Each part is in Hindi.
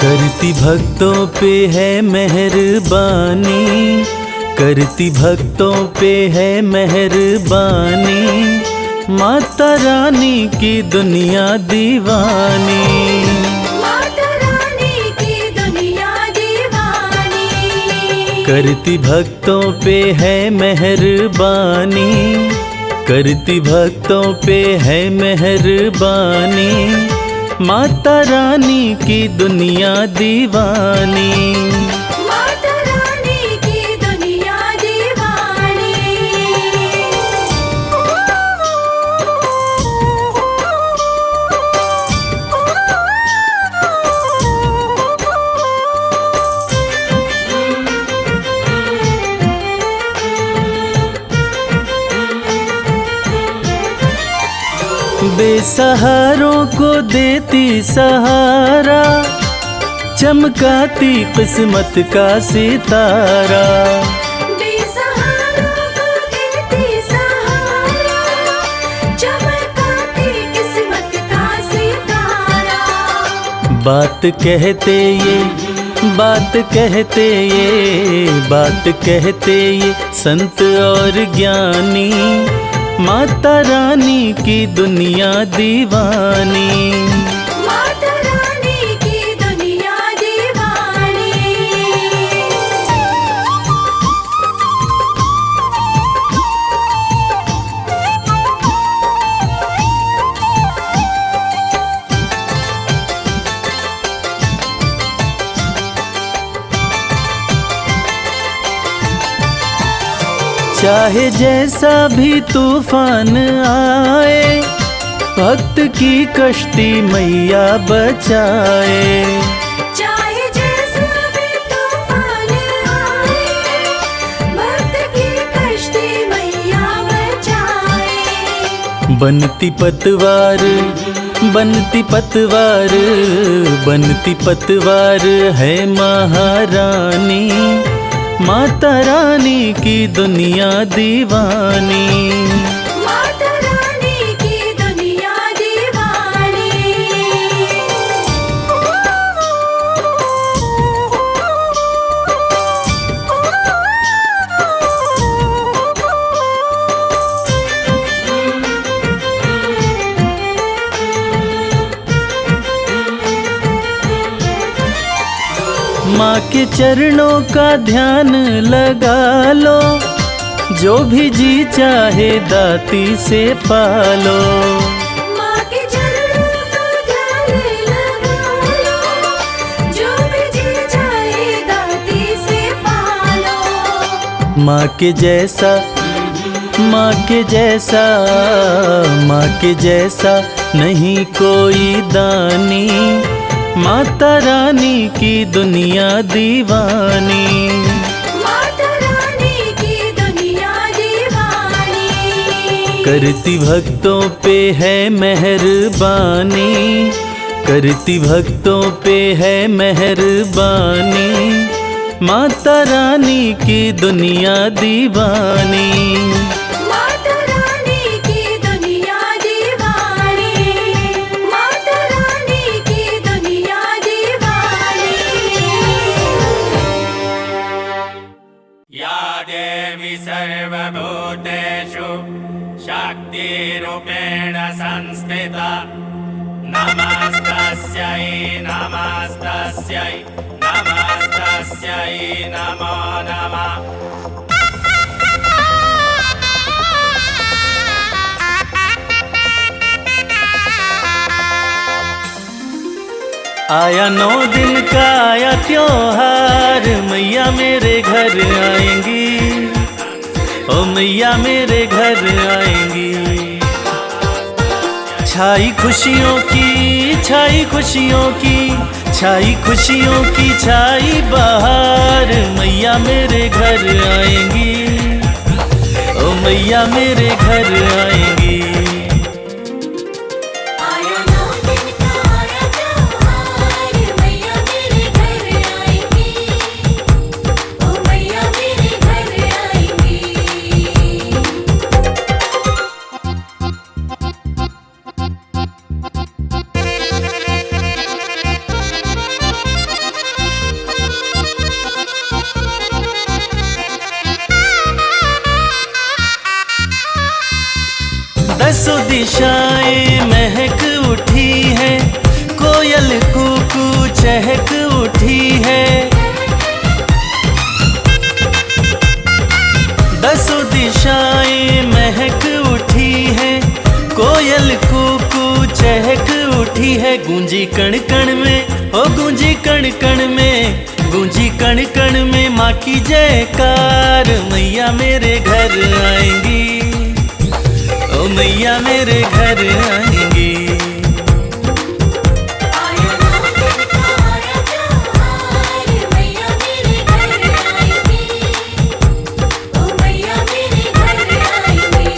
करती भक्तों पे है मेहरबानी, करती भक्तों पे है मेहरबानी, माता रानी की दुनिया दीवानी। माता रानी की दुनिया दीवानी। करती भक्तों पे है मेहरबानी, करती भक्तों पे है मेहरबानी, माता रानी की दुनिया दीवानी। माता रानी की दुनिया दीवानी। बेसहारों को देती सहारा, चमकाती किस्मत का सितारा। बेसहारों को देती सहारा, चमकाती किस्मत का सितारा। बात कहते ये, बात कहते ये, बात कहते ये संत और ज्ञानी, माता रानी की दुनिया दीवानी। माता रानी की दुनिया दीवानी। चाहे जैसा भी तूफान आए, भक्त की कश्ती मैया बचाए। चाहे जैसा भी तूफान आए, भक्त की कश्ती मैया बचाए। बनती पतवार, बनती पतवार, बनती पतवार है महारानी, माता रानी की दुनिया दीवानी। माता रानी की दुनिया दीवानी। माँ के चरणों का ध्यान लगा लो, जो भी जी चाहे दाती से पालो। माँ के चरणों का ध्यान लगा लो, जो भी जी चाहे दाती से पालो। माँ के जैसा, माँ के जैसा, माँ के जैसा नहीं कोई दानी, माता रानी की दुनिया दीवानी। माता रानी की दुनिया दीवानी। करती भक्तों पे है मेहरबानी, करती भक्तों पे है मेहरबानी, माता रानी की दुनिया दीवानी। माता रानी की दुनिया दीवानी। माता रानी की दुनिया दीवानी। या देवी सर्वभूतेषु शक्तिरूपेण संस्थिता, नमस्तस्यै नमस्तस्यै नमस्तस्यै नमो नमः। आया 9 दिन का आया त्योहार, मैया मेरे घर आएंगी, ओ मैया मेरे घर आएंगी। छाई खुशियों की, छाई खुशियों की, छाई खुशियों की छाई बहार, मैया मेरे घर आएंगी, ओ मैया मेरे घर आएंगी। आया 9 दिन का आया त्योहार, मैया मेरे घर आएंगी, ओ मैया मेरे घर आएंगी। दिशाएं महक उठी है, कोयल कूकू चहक उठी है। दसों दिशाएं महक उठी है, कोयल कूकू चहक उठी है। गूंजी कण कण में, ओ गूंजी कण कण में, गूंजी कण कण में माँ की जयकार। मैया मेरे घर आएंगी, ओ मैया मेरे घर आएंगी। आया नौतन का आया त्योहार, मैया मेरे घर आएंगी, ओ मैया मेरे घर आएंगी।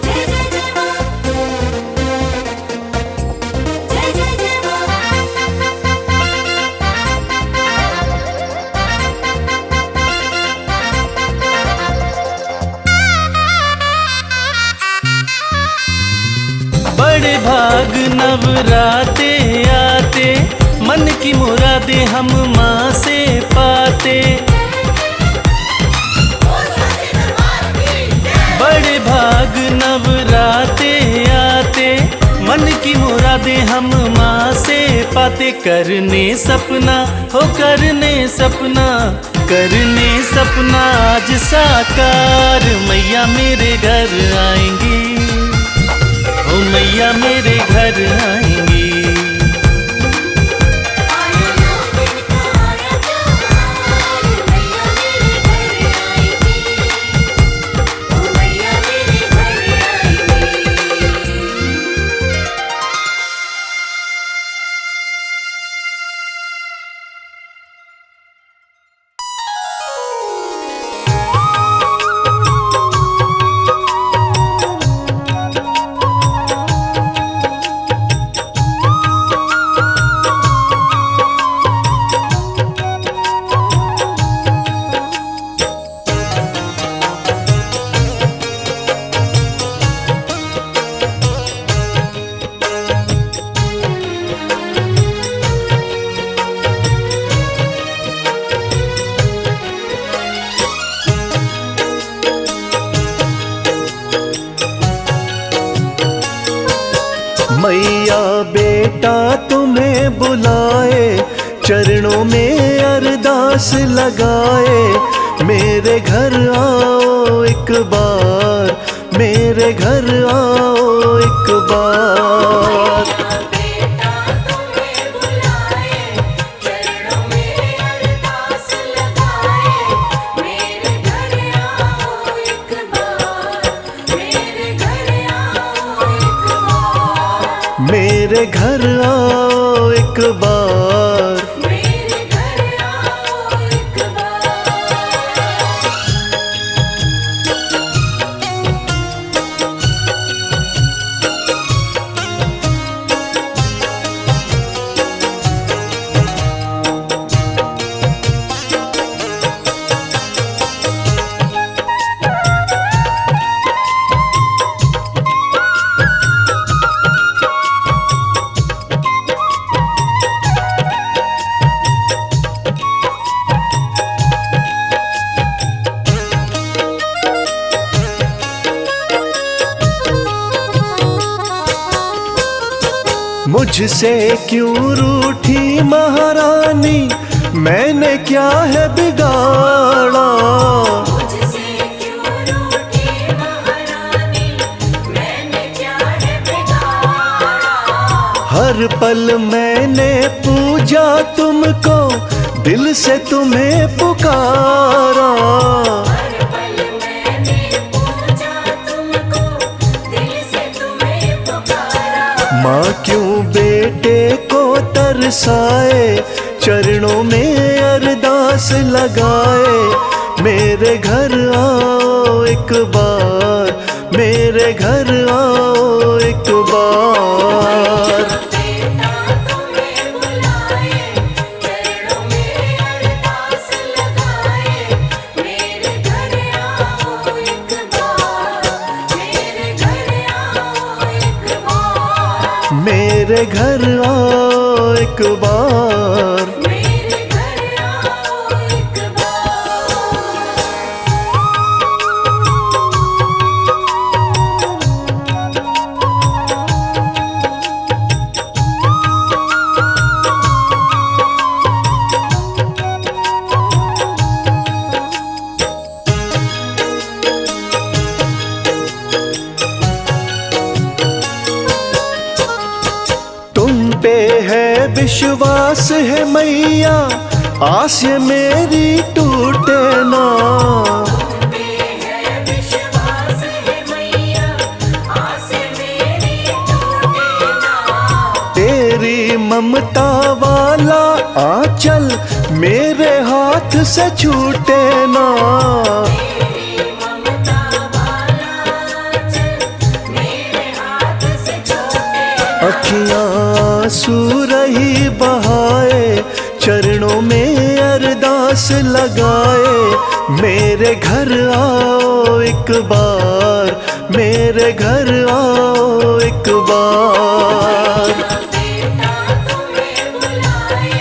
जय जय जय माँ, जय जय जय माँ। बड़े भाग नवराते आते, मन की मुरादें हम माँ से पाते। बड़े भाग नवराते आते, मन की मुरादें हम माँ से पाते। करने सपना हो करने सपना, करने सपना आज साकार। मैया मेरे घर आएंगी, ओ मैया मेरे घर आएंगी। आया नौतन का आया त्योहार, मैया मेरे घर आएंगी, ओ मैया मेरे घर आएंगी। मैया बेटा तुम्हें बुलाए, चरणों में अरदास लगाए। मेरे घर आओ एक बार, मेरे घर आओ एक बार। बेटा तुम्हें बुलाए, चरणों में अरदास लगाए। मेरे घर आओ एक बार, मेरे घर आओ एक बार। मेरे घर आओ एक बार। मेरे घर आओ एक बार। मुझसे क्यों रूठी महारानी, मैंने क्या है बिगाड़ा। मुझसे क्यों रूठी महारानी, मैंने क्या है बिगाड़ा। हर पल मैंने पूजा तुमको, दिल से तुम्हें पुकारा। हर पल मैंने पूजा तुमको, दिल से तुम्हें पुकारा। माँ क्यों बेटे को तरसाए, चरणों में अरदास लगाए। मेरे घर आओ एक बार, मेरे घर आओ एक बार। बेटा तुम्हें बुलाए, चरणों में अरदास लगाए। मेरे घर आओ एक बार, मेरे घर आओ एक बार। मेरे घर आओ एक बार। मेरे घर आओ एक बार। विश्वास है मैया, आस ये मेरी टूटे ना। है विश्वास है मैया, आस मेरी टूटे ना। तेरी ममता वाला आंचल मेरे हाथ से छूटे ना। तेरी ममता वाला आंचल मेरे हाथ से छूटे ना। अखियां आंसू रही बहाए, चरणों में अरदास लगाए। मेरे घर आओ एक बार, मेरे घर आओ एक बार। बेटा तुम्हें बुलाए,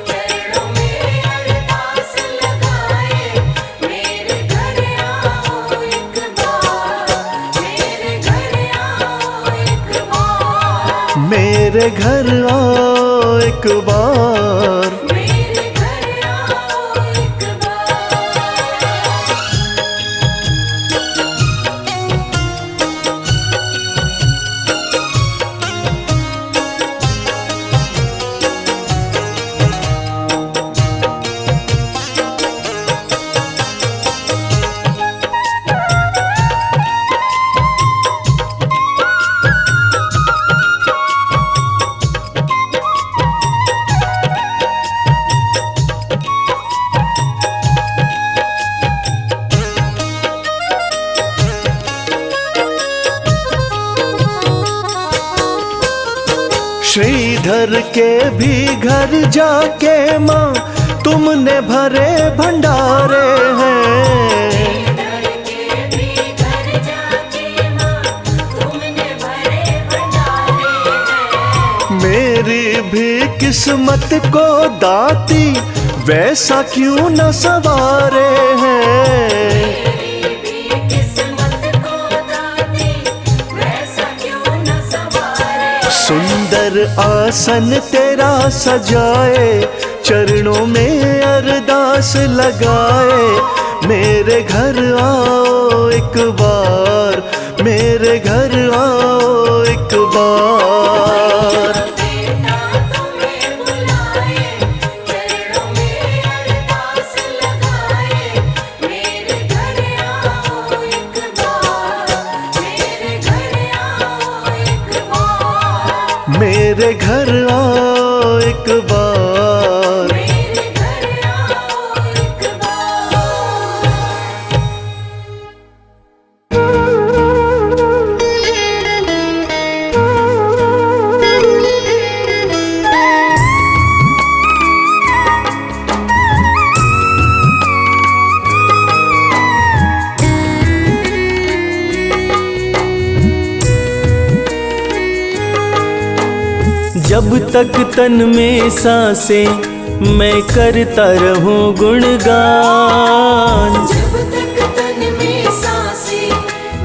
चरणों में अरदास लगाए। मेरे घर आओ एक बार, मेरे घर आओ एक बार। मेरे घर आओ एक बार। मेरे घर आओ एक बार। श्रीधर के भी घर जाके माँ तुमने भरे भंडारे हैं। घर के भी घर जाके माँ तुमने भरे भंडारे हैं। मेरी भी किस्मत को दाती वैसा क्यों न सवारे हैं। मेरी भी किस्मत को दाती वैसा क्यों न सवारे। सुंदर आसन तेरा सजाए, चरणों में अरदास लगाए। मेरे घर आओ एक बार, मेरे घर आओ एक बार। बेटा तुम्हें बुलाए, चरणों में अरदास लगाए। मेरे घर आओ एक बार, मेरे घर आओ एक बार। मेरे घर आओ एक बार। मेरे घर आओ एक बार। जब तक तन में सांसें मैं करता रहूं गुणगान। जब तक तन में सांसें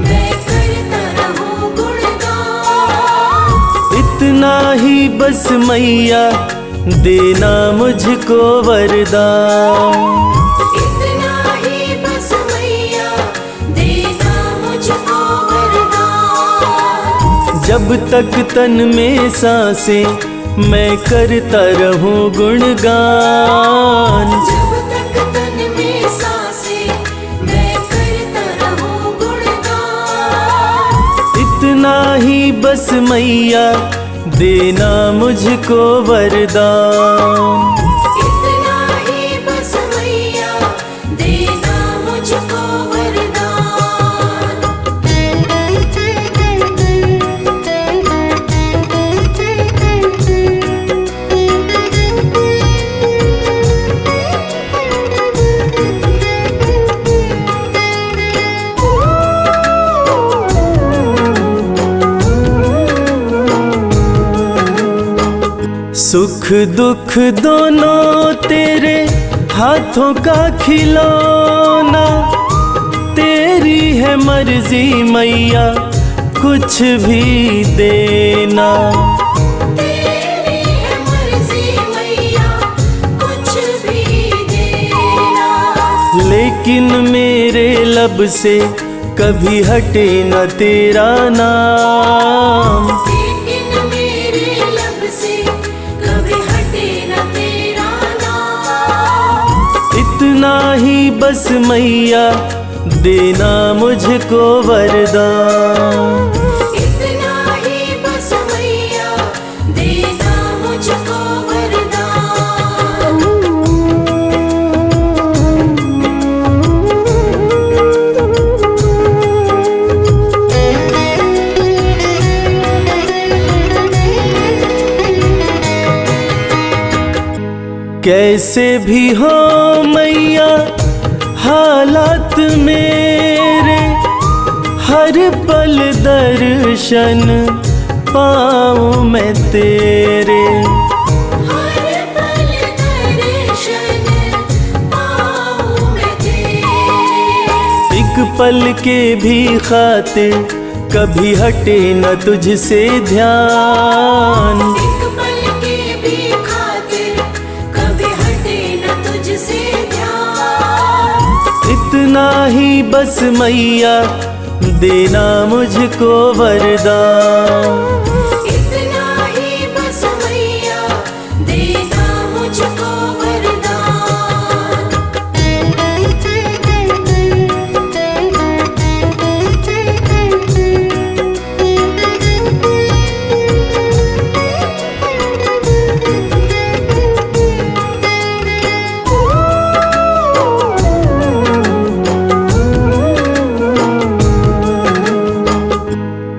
मैं करता रहूं गुणगान। इतना ही बस मैया देना मुझको वरदान। इतना ही बस मैया देना मुझको वरदान। जब तक तन में सांसें मैं करता रहूं गुणगान। जब तक तन में सांसें मैं करता रहूं गुणगान। इतना ही बस मैया देना मुझको वरदान। इतना ही बस मैया देना मुझको वरदान। सुख दुख दोनों तेरे हाथों का खिलौना। तेरी है मर्जी मैया कुछ भी देना। तेरी है मर्जी मैया कुछ भी देना। लेकिन मेरे लब से कभी हटे न तेरा नाम। लेकिन मेरे लब से कभी ही बस मैया देना मुझको वरदान। इतना ही बस मैया देना मुझको वरदान। कैसे भी हो मैया हालात मेरे, हर पल दर्शन पाऊं मैं तेरे। हर पल दर्शन पाऊं मैं तेरे। एक पल के भी खातिर कभी हटे न तुझसे ध्यान। एक पल के भी खातिर कभी हटे न तुझसे ध्यान। इतना ही बस मैया देना मुझको वरदान। इतना ही बस मैया देना मुझको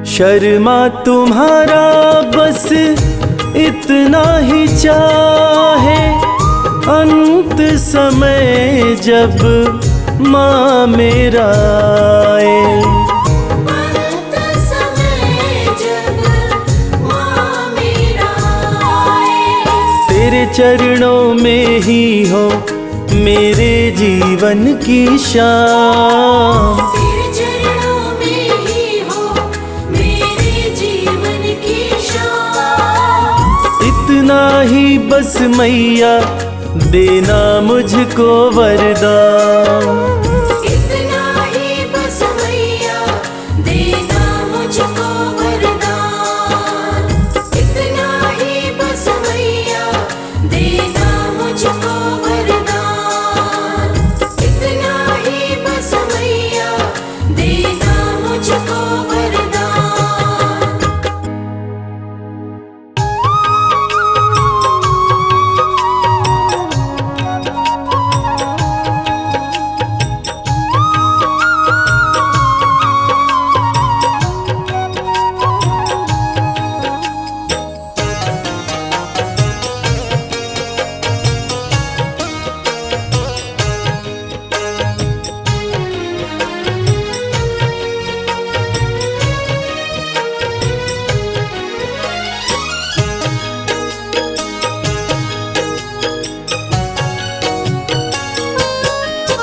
शर्मा तुम्हारा बस इतना ही चाहे, अंत समय जब माँ मेरा आए। अंत समय जब माँ मेरा आए। तेरे चरणों में ही हो मेरे जीवन की शाम। तेरे चरणों में ही हो मेरे जीवन की शाम। इतना ही बस मैया देना मुझको वरदान। इतना ही बस मैया देना मुझको वरदान। इतना ही बस मैया देना मुझको वरदान। इतना ही बस मैया देना मुझको वरदान।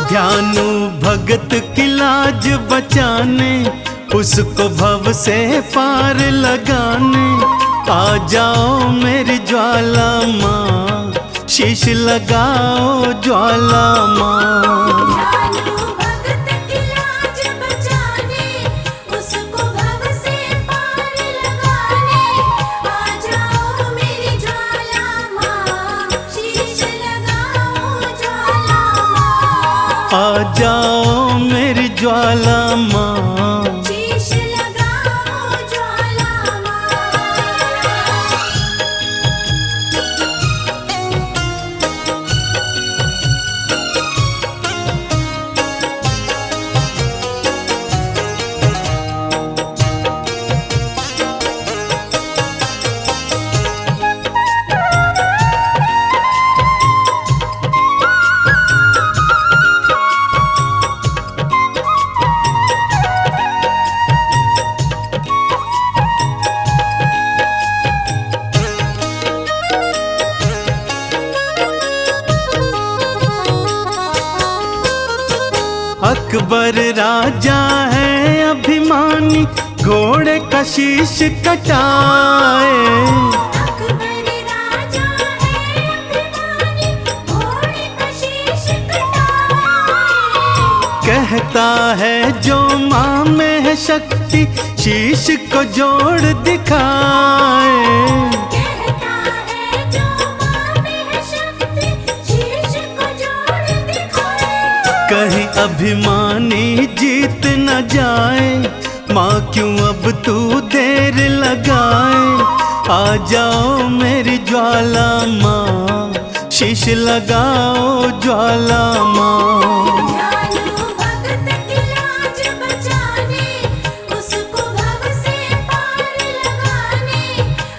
ज्ञानू भगत की लाज बचाने, उसको भव से पार लगाने। आ जाओ मेरी ज्वाला माँ, शीश लगाओ ज्वाला माँ। ज्ञानू भगत की लाज बचाने, उसको भव से पार लगाने। आ जाओ मेरी ज्वाला माँ, शीश लगाओ ज्वाला माँ। आ जाओ मेरी ज्वाला माँ। शीश लगाओ ज्वाला माँ। अकबर राजा है अभिमानी, घोड़े का शीश कटाए। अकबर राजा है अभिमानी, घोड़े का शीश कटाए। कहता है जो माँ में है शक्ति, शीश को जोड़ दिखाए। कहता है जो माँ में है शक्ति, शीश को जोड़ दिखाए। कहीं अभिमानी जीत न जाए, माँ क्यों अब तू देर लगाए। आ जाओ मेरी ज्वाला माँ, शीश लगाओ ज्वाला माँ। दयालु भक्त की लाज बचाने, उसको भव से पार लगाने।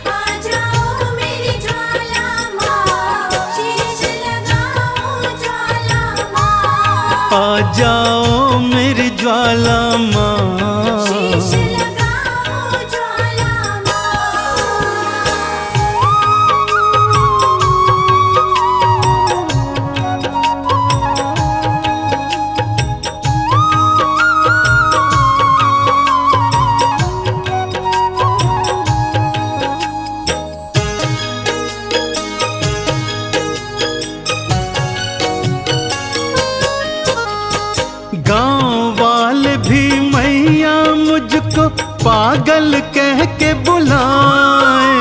आ जाओ मेरी ज्वाला माँ, शीश लगाओ ज्वाला माँ। आ जाओ मेरी ज्वाला माँ, शीश लगाओ ज्वाला गांव वाले भी मैया मुझको पागल कह के बुलाए।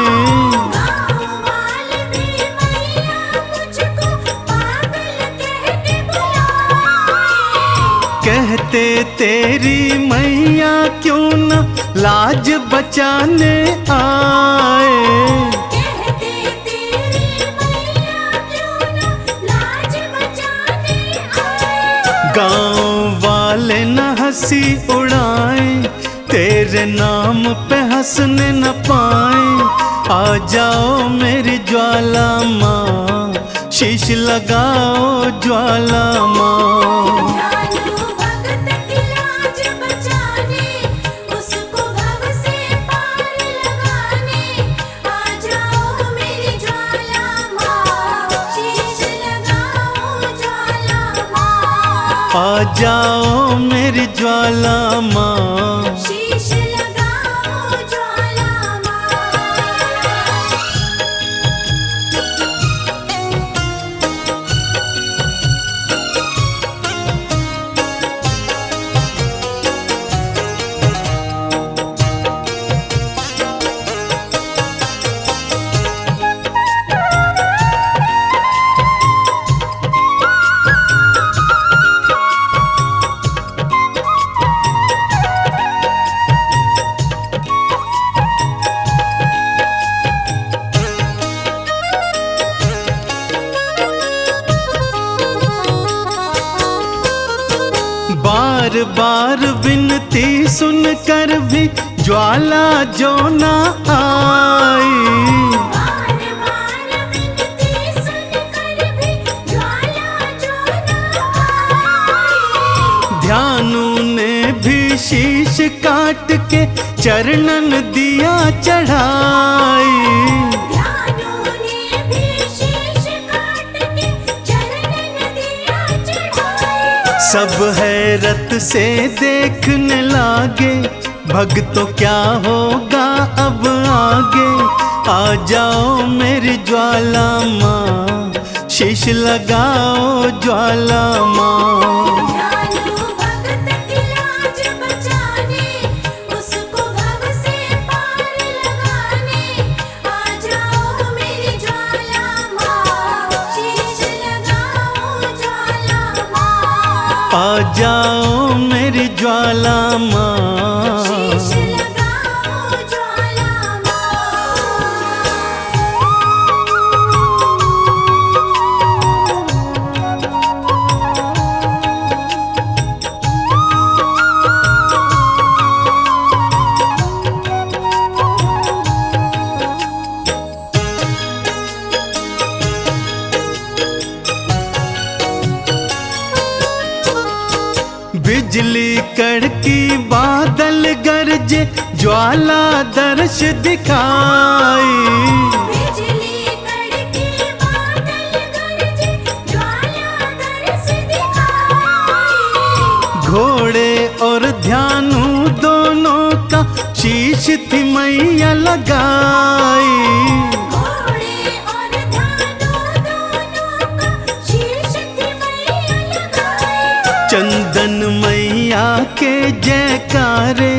गाँव वाले भी मैया मुझको पागल कह के बुलाए। कहते तेरी मैया क्यों न लाज बचाने आए। कहते तेरी मैया क्यों न लाज बचाने आए। गांव वाले न हंसी उड़ाए, तेरे नाम पे हंसने न पाए। आ जाओ मेरी ज्वाला माँ, शीश लगाओ ज्वाला माँ। दयालु भक्त की लाज बचाने, उसको भव से पार लगाने। आ जाओ मेरी ज्वाला माँ, शीश लगाओ ज्वाला माँ। आ जाओ मेरी ज्वाला माँ, शीश लगाओ ज्वाला माँ। बार बार विनती सुनकर भी ज्वाला जो ना आई। बार बार विनती सुनकर भी ज्वाला जो न आई। ध्यानु ने भी शीश काट के चरणन दिया चढ़ाई। ध्यानु ने भी शीश काट के चरणन दिया चढ़ाई। सब हैरत से देखने लागे, भक्तों क्या होगा अब आगे। आ जाओ मेरी ज्वाला माँ, शीश लगाओ ज्वाला माँ। दयालु भक्त की लाज बचाने, उसको भव से पार लगाने। आ जाओ मेरी ज्वाला माँ, शीश लगाओ ज्वाला माँ। आ जाओ मेरी ज्वाला माँ, शीश लगाओ ज्वाला बिजली कड़की बादल गरजे, ज्वाला दर्श दिखाई। बिजली कड़की बादल गरजे, ज्वाला दर्श दिखाई। घोड़े और ध्यानु दोनों का शीश थी मैया लगाई। घोड़े और ध्यानु दोनों का शीश थी मैया लगाई। चंदन मैया के जयकारे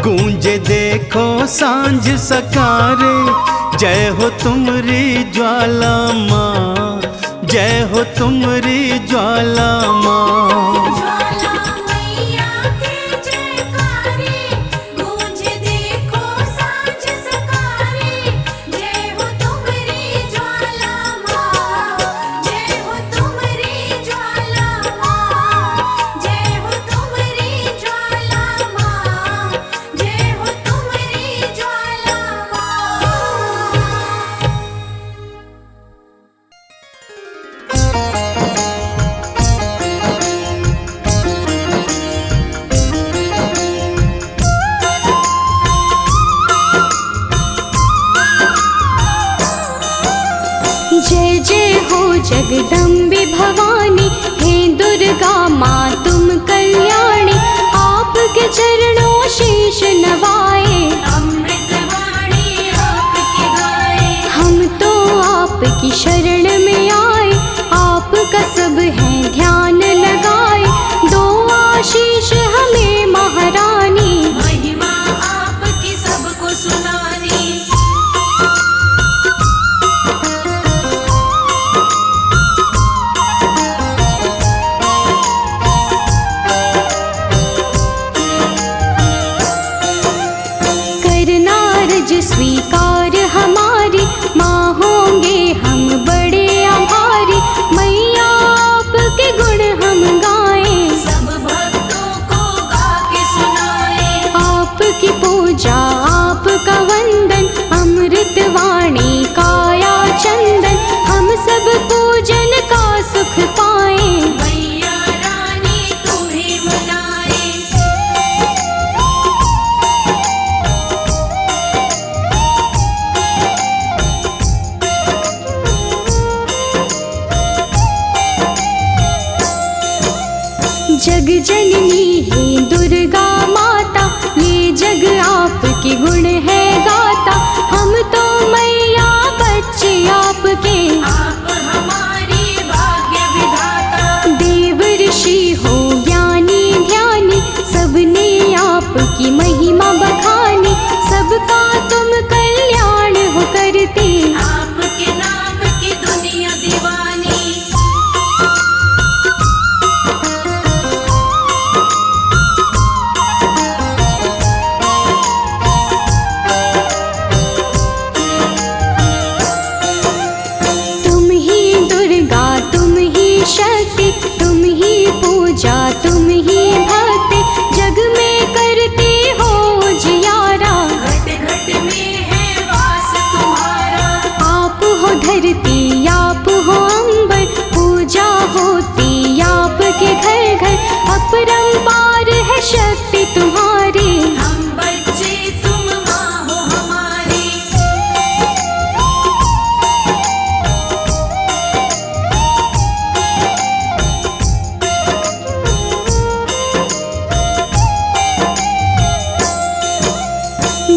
गूंजे देखो सांझ सकारे। जय हो तुमरी ज्वाला माँ, जय हो तुमरी ज्वाला माँ। ज्वाला मैया के जयकारे गूंज देखो सांझ सकारे। जय हो तुमरी ज्वाला माँ, जय हो तुमरी ज्वाला माँ, जय हो तुमरी ज्वाला माँ, जय हो तुमरी ज्वाला माँ। जय जय हो जगदम्बे भवानी, हे दुर्गा माँ तुम कल्याणी। आपके चरणों शीश नवाए, अमृत वाणी आपकी गाए। हम तो आपकी शरण में आए। आपका सब है ध्यान लगाए, दो आशीष हमें महारानी। महिमा आपकी सबको सुनानी। करना अर्ज स्वीकार हमारी, माँ होंगे हम बड़े आभारी। मैया आपके गुण हम गाएं, सब भक्तों को गा के सुनाए। आपकी पूजा आपका वंदन, अमृत वाणी काया चंदन। हम सब पूजन का सुख पाएं। मैया रानी तुम्हें मनाए। जग जननी है दुर्गा माता, ये जग आपके गुण है गाता। हम तो मैया बच्चे आपके, आप हमारी भाग्य विधाता। देव ऋषि हो ज्ञानी ध्यानी, सबने आपकी महिमा बखानी। सबका तुम कल्याण हो करते, आपके नाम की दुनिया दीवानी। तुम ही दुर्गा तुम ही शक्ति, तुम ही पूजा तुम ही भक्ति। जग में करते हो जियारा, घट घट में है वास तुम्हारा। आप हो धरती आप हो अंबर, पूजा होती आपके घर घर। अपरंपार है शक्ति तुम्हारी, हम बच्चे तुम माँ हो हमारी।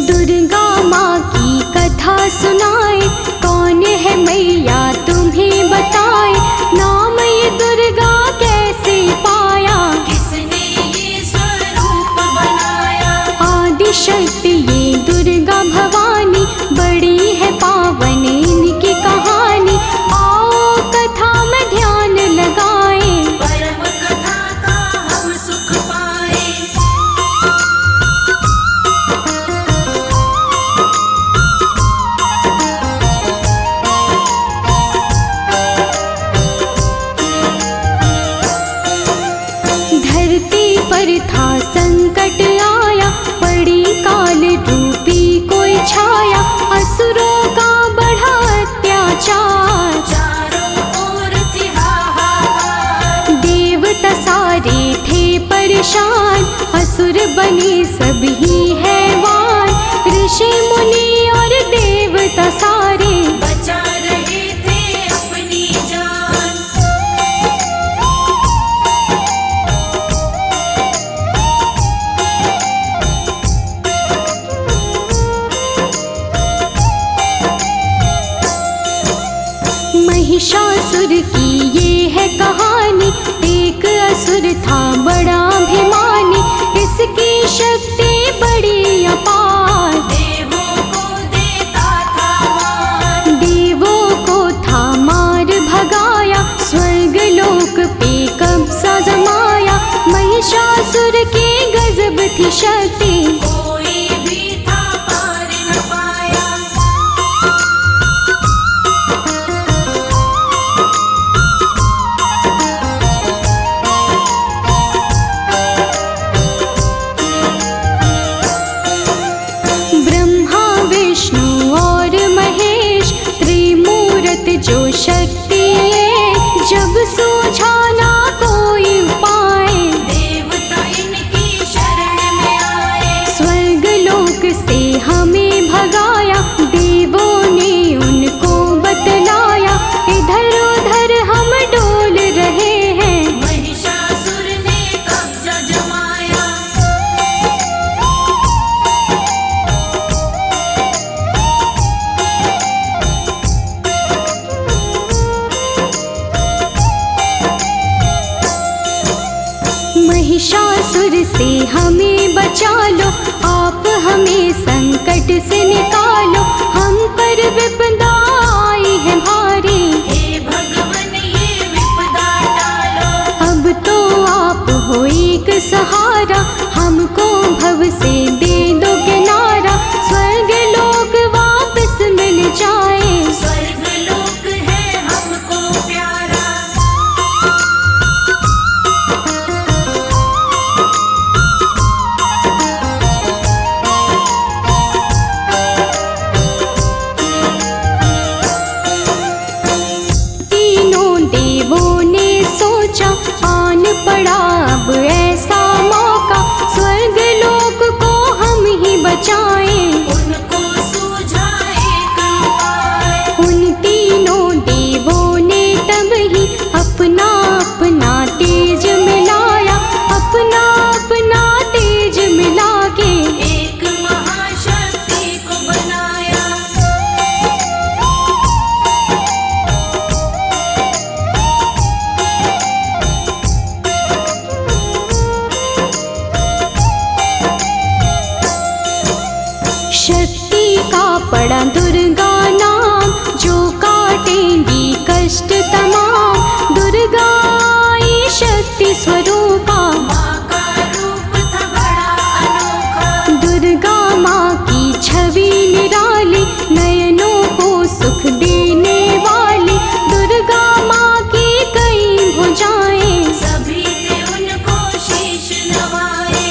दुर्गा माँ की कथा सुनाए। कौन है मैया तुम्हें बताए, नाम ये दुर्गा कैसे पाया। किसने ये स्वरूप बनाया। आदि शक्ति ये दुर्गा भवानी, बड़ी है पावन इनकी कहानी। आओ कथा में ध्यान लगाए, परम कथा का हम सुख पाए। धरती पर था संकट आया, पड़ी काल रूपी कोई छाया। असुरों का बढ़ा अत्याचार, चारों ओर थी हाहाकार। देवता सारे थे परेशान। असुर बने सभी हैवान, ऋषि मुनि और देवता सारे। बचा रहे थे अपनी जान। महिषासुर की ये है कहानी, एक असुर था बड़ा अभिमानी। इसकी शक्ति बड़ी अपार, देवों को देता था मान। देवों को था मार भगाया। की शक्ति, कोई भी था पार न पाया। ब्रह्मा विष्णु और महेश त्रिमूर्त जो शक्ति है, जब सूझा ना कोई उपाय, देवता इनकी शरण में आए। स्वर्ग लोक से हमें भगाया, देवों ने उनको बतलाया, इधर उधर हम डोल रहे हैं। महिषासुर ने कब्जा जमाया। महिषासुर से हमें बचा लो, आप हमें संकट से निकालो, हम पर विपदा आई है भारी, हे भगवन ये विपदा टालो। अब तो आप हो एक सहारा, हमको भव से दे दो किनारा, स्वर्ग लोक वापस मिल जाए। स्वर्ग लोक है हमको प्यारा। तीनों देवों ने सोचा, आन पड़ा अब ऐसा मौका, स्वर्ग लोक को हम ही बचाएं। उनको सूझा एक उपाय। उन तीनों देवों ने तब ही अपना अपना तेज मिलाया, अपना अपना तेज मिला के एक महाशक्ति को बनाया। शक्ति का पड़ा दुर्गा नाम, जो काटेंगी कष्ट तमाम, दुर्गा आई शक्ति स्वरूपा। माँ का रूप था बड़ा अनोखा। दुर्गा माँ की छवि निराली, नयनों को सुख देने वाली, दुर्गा माँ की कई भुजाएं, सभी थे उनको शीश नवाए।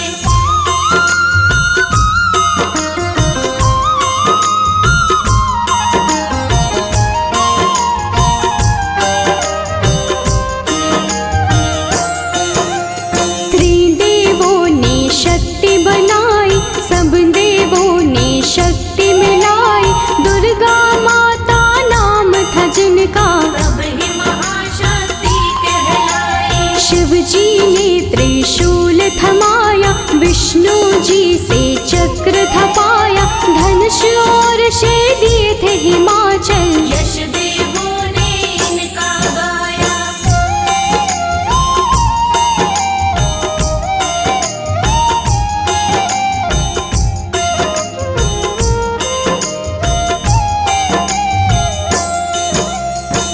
त्रिदेवों ने शक्ति बनाई, सब देवों ने शक्ति मिलाई, दुर्गा माता नाम था जिनका, तब ही महाशक्ति कहलाई। शिव जी ने त्रिशूल थमाया, विष्णु जी से चक्र थपाया, धनुष और शे दिए थे हिमाचल, यश देवों ने इनका गाया।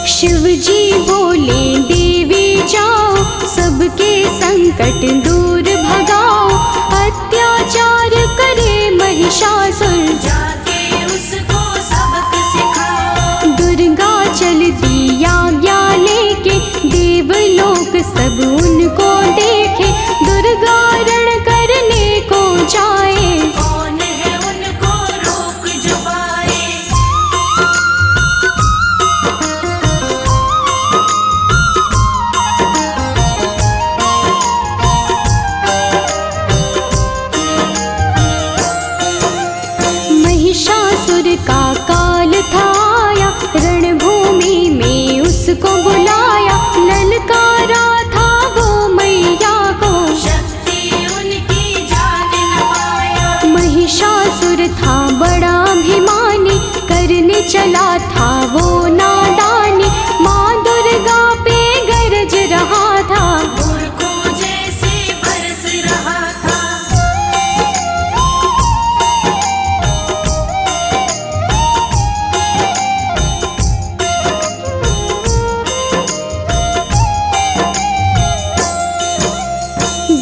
शिव जी बोले देवी जाओ, सबके संकट दूर भगाओ, अत्याचार करे महिषासुर, जाके उसको सबक सिखाओ। दुर्गा चलती आज्ञा लेके, देवलोक सब उनको देखे, दुर्गा रण करने को जाए। कौन है उनको रोक जो पाए। महिषासुर का काल था आया, रणभूमि में उसको बुलाया, ललकारा था वो मैया को, शक्ति उनकी जान न पाया। महिषासुर था बड़ा अभिमानी, करने चला था वो नादानी, माँ दुर्गा पे गरज रहा था, मूर्खों जैसे बरस रहा था।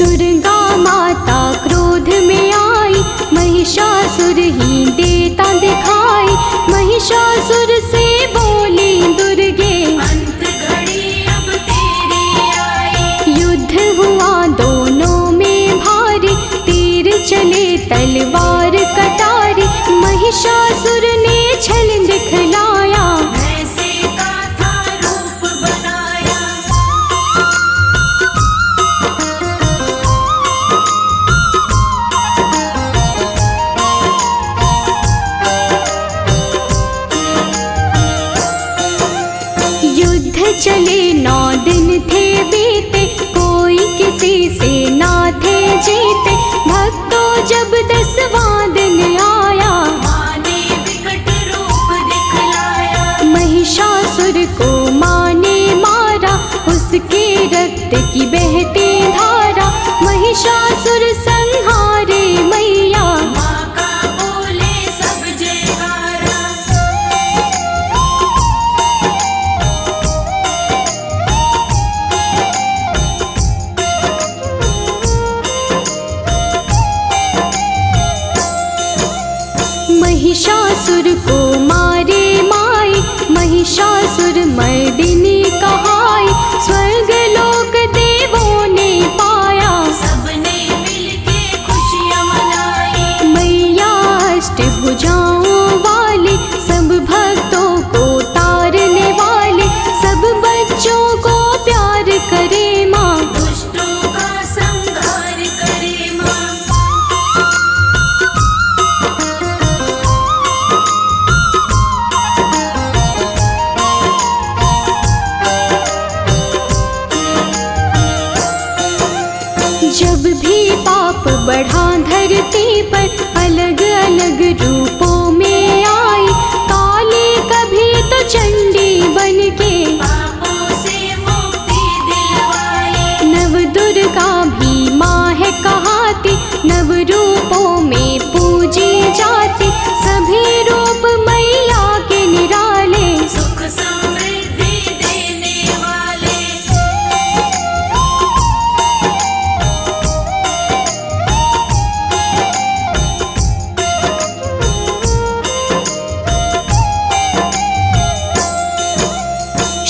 दुर्गा माता क्रोध में महिषासुर ही देता दिखाई, महिषासुर से बोली दुर्गे अंत घड़ी अब तेरी आई। युद्ध हुआ दोनों में भारी, तीर चले तलवार कटारी, महिषासुर ने छल दिखलाया, वैसे का था रूप बनाया। युद्ध चले 9 दिन थे बीते, कोई किसी से ना थे जीते, भक्तों जब 10वां दिन आया, माँ ने विकट रूप दिखलाया। महिषासुर को माँ ने मारा, उसके रक्त की बहती धारा, महिषासुर संहारे मैया, माँ का बोले सब जयकारा। महिषासुर को मारे माई, महिषासुर मर्दिनी कहाई, स्वर्ग लोक देवों ने पाया, सबने मिलके खुशियाँ मनाई। मैया अष्टभुजाओं वाली, सब भक्तों को तारने वाली, सब बच्चों को प्यार करे माँ, दुष्टों का संहार करे माँ। जब भी पाप बढ़ा धरती पर, अलग अलग रूपों में आई, काली कभी तो चंडी बन के, पापों से मुक्ति दिलवाई। नव दुर्गा भी माँ है कहाती, नव रूपों में पूजी जाती, सभी रूप मैया के निराले, सुख समृद्धि देने वाले।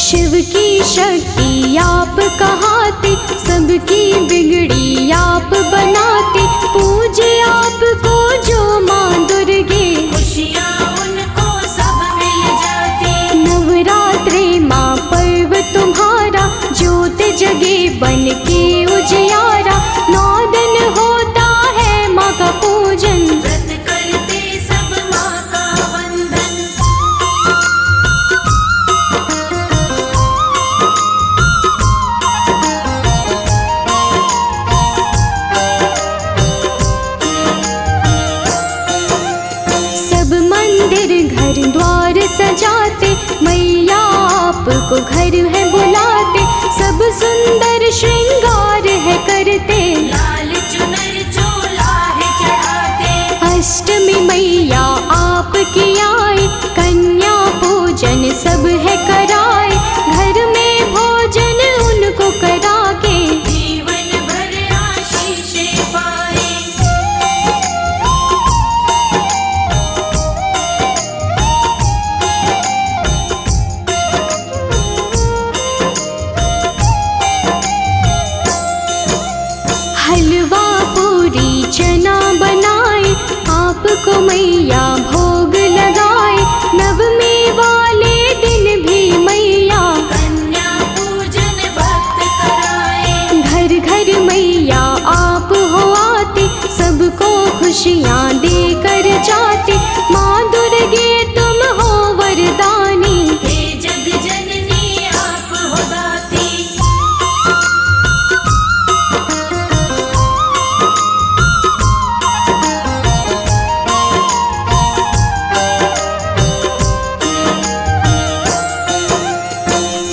शिव की शक्ति आप कहाती, सबकी बिगड़ी आप बनाती, पूजे आपको जो माँ दुर्गे, खुशियाँ उनको सब मिल जाती। नवरात्रे माँ पर्व तुम्हारा, ज्योत जगे बन के उजियारा, 9 दिन होता है माँ का पूजन, व्रत करते सब माँ का वंदन। सब मंदिर घर द्वार सजाते, मैया आपको घर है बुलाते, सब सुंदर श्रृंगार है करते, लाल चुनर चोला है चढ़ाते। अष्टमी मैया आपकी आए, कन्या पूजन सब है कराए, घर में भोजन उनको करा के, जीवन भर आशीष पाए। हलवा पूरी चना बनाए, आपको मैया भोग लगाए, नवमी वाले दिन भी मैया, कन्या पूजन भक्त कराए। घर घर मैया आप हो आती, सबको खुशियाँ देकर जाती, माँ दुर्गे तुम हो वरदानी, हे जग जननी आप हो दाती।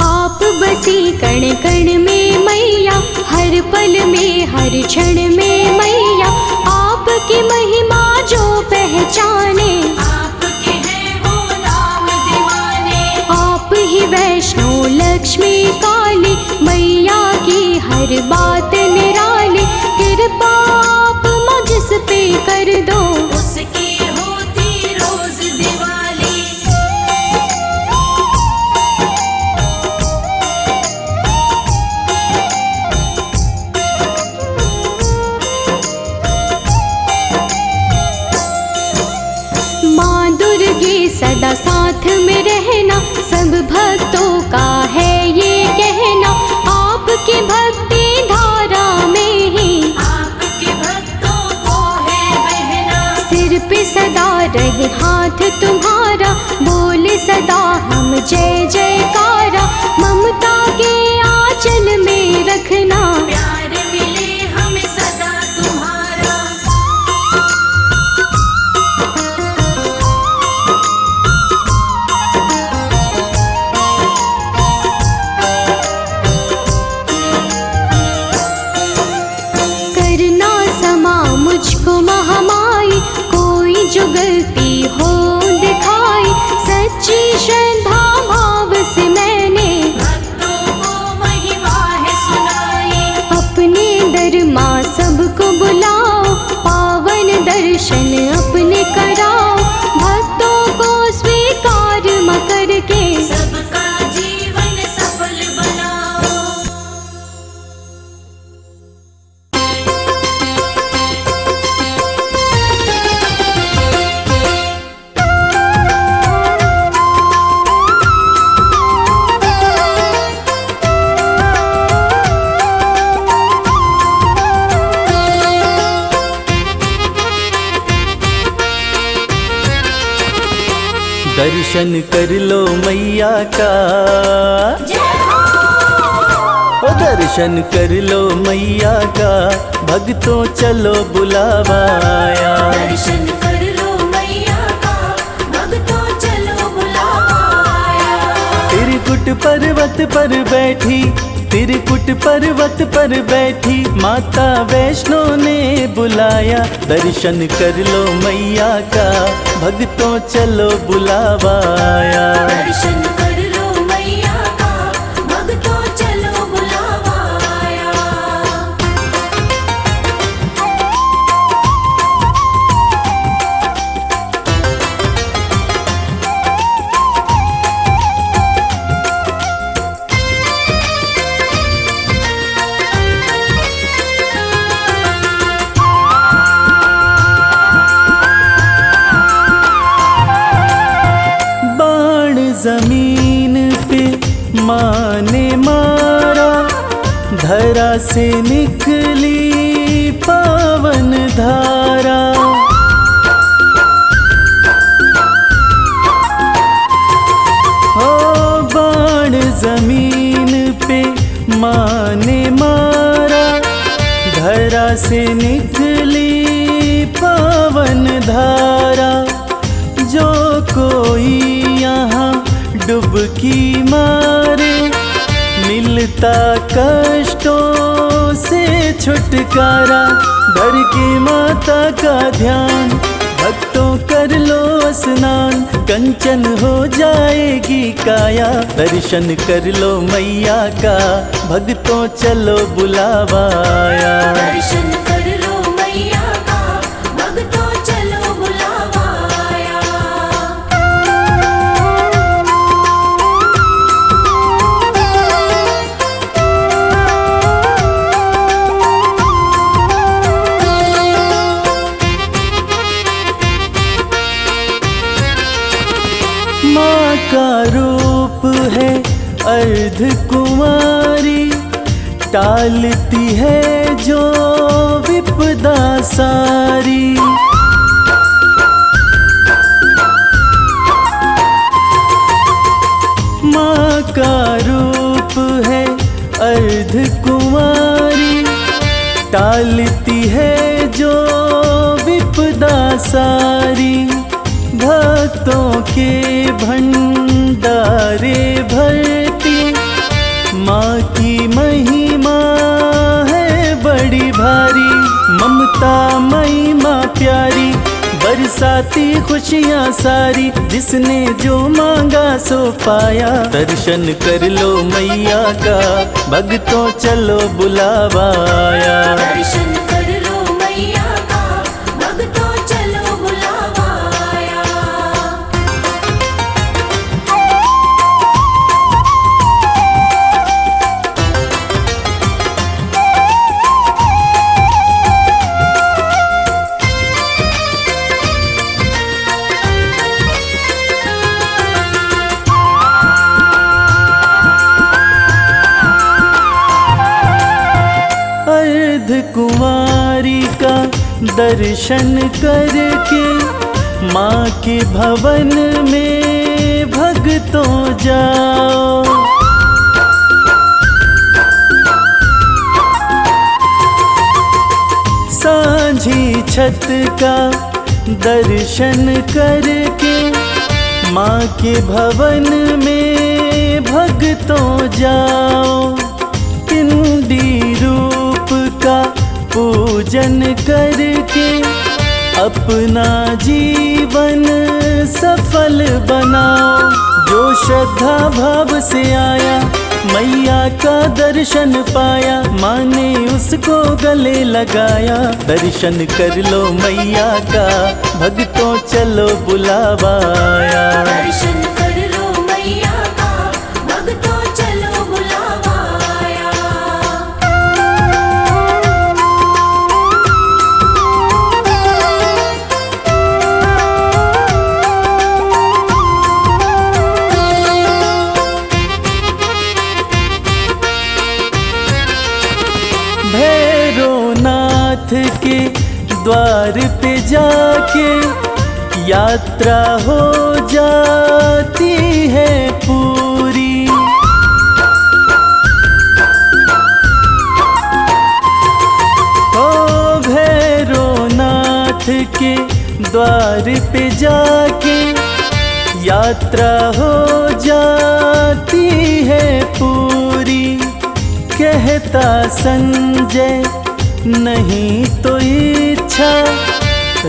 आप बसी कण कण में मैया, हर पल में हर क्षण में मैया, आपकी महिमा जो पहचाने, आपके हैं वो नाम दीवाने। आप ही वैष्णो लक्ष्मी काली, मैया की हर बात निराली, कृपा आप मुझ पे कर दो, उसकी सदा साथ में रहना, सब भक्तों का है ये कहना। आपकी भक्ति धारा में ही आपके भक्तों को है बहना। सिर पे सदा रहे हाथ तुम्हारा, बोले सदा हम जय जयकारा। ममता के आंचल में रखना, प्यार मिले हमें सदा तुम्हारा। करना समा मुझको महामाई, कोई जो गलती हो दिखाई। सच्ची श्रद्धा भाव से मैंने भक्तों को महिमा है सुनाई। अपने दर माँ सबको बुलाओ, पावन दर्शन अपने कराओ। भक्तों को स्वीकार म करके सबका जीवन सफल बनाओ। दर्शन कर लो मैया का, ओ दर्शन कर लो मैया का, भक्तों चलो बुलावा आया। दर्शन कर लो मैया का, भक्तों चलो बुलावा आया। त्रिकुट पर्वत पर बैठी, त्रिकुट पर्वत पर बैठी माता वैष्णो ने बुलाया। दर्शन कर लो मैया का, भक्तों चलो बुलावा आया। दर्शन कर लो मैया का, भक्तों चलो बुलावा आया। बाण जमीन पे माँ ने मारा, धरा से निकली पावन धारा। ओ बाण जमीन पे माँ ने मारा, धरा से निकली पावन धारा। जो कोई यहाँ डुबकी मारे, मिलता कष्टों से छुटकारा। धर के माता का ध्यान, भक्तों कर लो स्नान, कंचन हो जाएगी काया। दर्शन कर लो मैया का, भक्तों चलो बुलावा आया। दर्शन कर लो मैया का, भक्तों चलो बुलावा आया। माँ का रूप है अर्ध कुमारी, टालती है जो विपदा सारी। माँ का रूप है अर्ध कुमारी, टालती है जो विपदा सारी। भक्तों के भंडारे भरती, माँ की महिमा है बड़ी भारी। ममता महिमा प्यारी, बरसाती खुशियाँ सारी। जिसने जो मांगा सो पाया। दर्शन कर लो मैया का, भक्तों चलो बुलावा आया। दर्शन कर लो मैया का, भक्तों चलो बुलावा आया। कुंवारी का दर्शन करके माँ के भवन में भक्तों जाओ। सांझी छत का दर्शन करके माँ के भवन में भक्तों जाओ। पिंडी रूप का पूजन करके अपना जीवन सफल बनाओ। जो श्रद्धा भाव से आया मैया का दर्शन पाया, माँ ने उसको गले लगाया। दर्शन कर लो मैया का, भक्तों चलो बुलावा आया। दर्शन कर लो मैया का, भक्तों चलो बुलावा आया। भैरवनाथ के द्वार पे जाके यात्रा हो जाती है पूरी। ओ भैरवनाथ के द्वार पे जाके यात्रा हो जाती है पूरी। कहता संजय नहीं तो इच्छा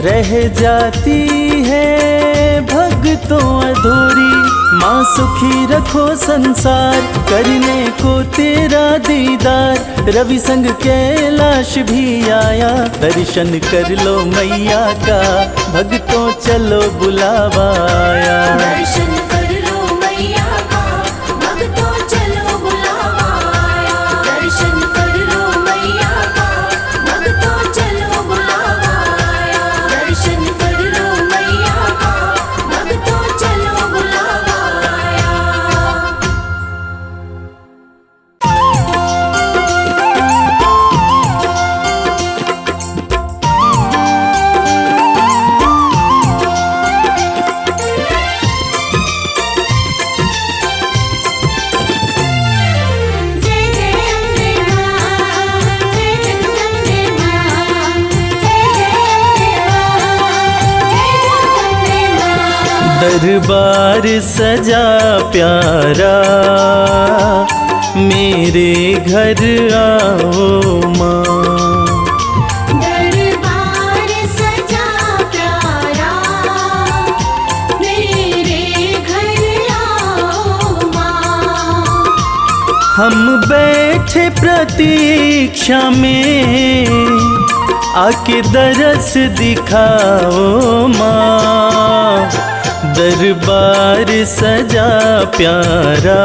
रह जाती है भक्तों अधूरी। माँ सुखी रखो संसार, करने को तेरा दीदार। रवि संग कैलाश भी आया, दर्शन कर लो मैया का, भक्तों चलो बुलावा आया। दर्शन कर लो मैया का, भक्तों चलो बुलावा आया। दर्शन कर लो मैया का, भक्तों चलो बुलावा आया। दर्शन कर लो मैया का, भक्तों चलो बुलावा आया। जय जय अम्बे मां, जय जगदम्बे मां, जय जय अम्बे मां, जय जगदम्बे मां। दरबार सजा प्यारा, मेरे घर आओ माँ। दरबार सजा प्यारा, मेरे घर आओ मां। हम बैठे प्रतीक्षा में, आके दरस दिखाओ माँ। दरबार सजा प्यारा,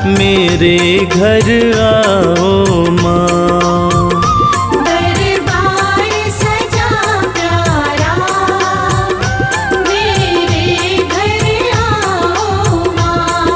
मेरे घर आओ माँ। दरबार सजा प्यारा, मेरे घर आओ मां।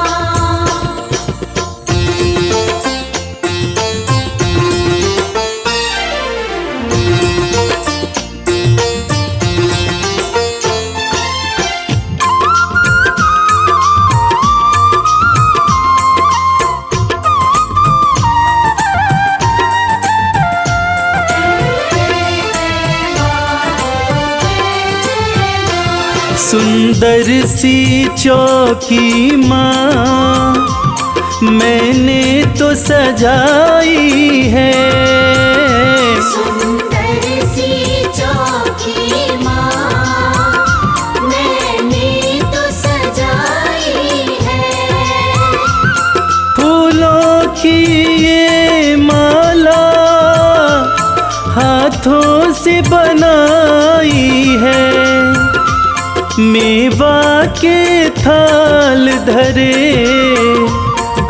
सुंदर सी चौकी माँ मैंने तो सजाई है। सुंदर सी चौकी मां, मैंने तो सजाई है। फूलों की ये माला हाथों से बनाई है। मेवा के थाल धरे,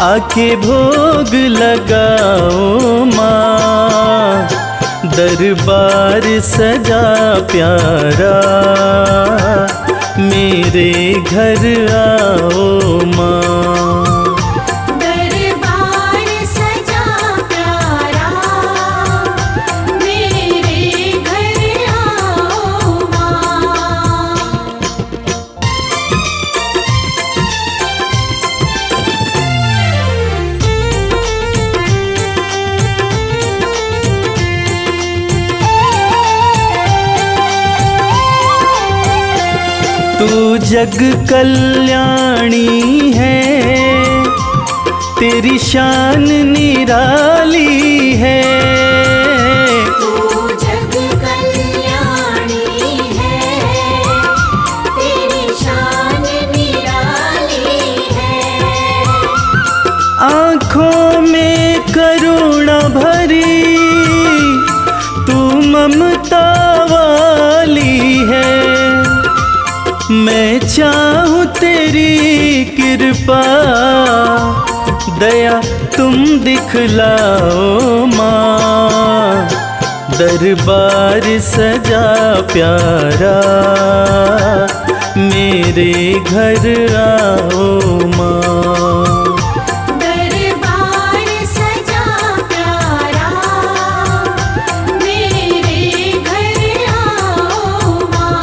आके भोग लगाओ माँ। दरबार सजा प्यारा, मेरे घर आओ माँ। दरबार सजा प्यारा, तू जग कल्याणी है, तेरी शान निराली है। तू जग कल्याणी है, तेरी शान निराली है। आँखों में करुणा भरी तू ममता वाली है। मैं चाहूँ तेरी कृपा, दया तुम दिखलाओ माँ। दरबार सजा प्यारा, मेरे घर आओ माँ। दरबार सजा प्यारा, मेरे घर आओ माँ।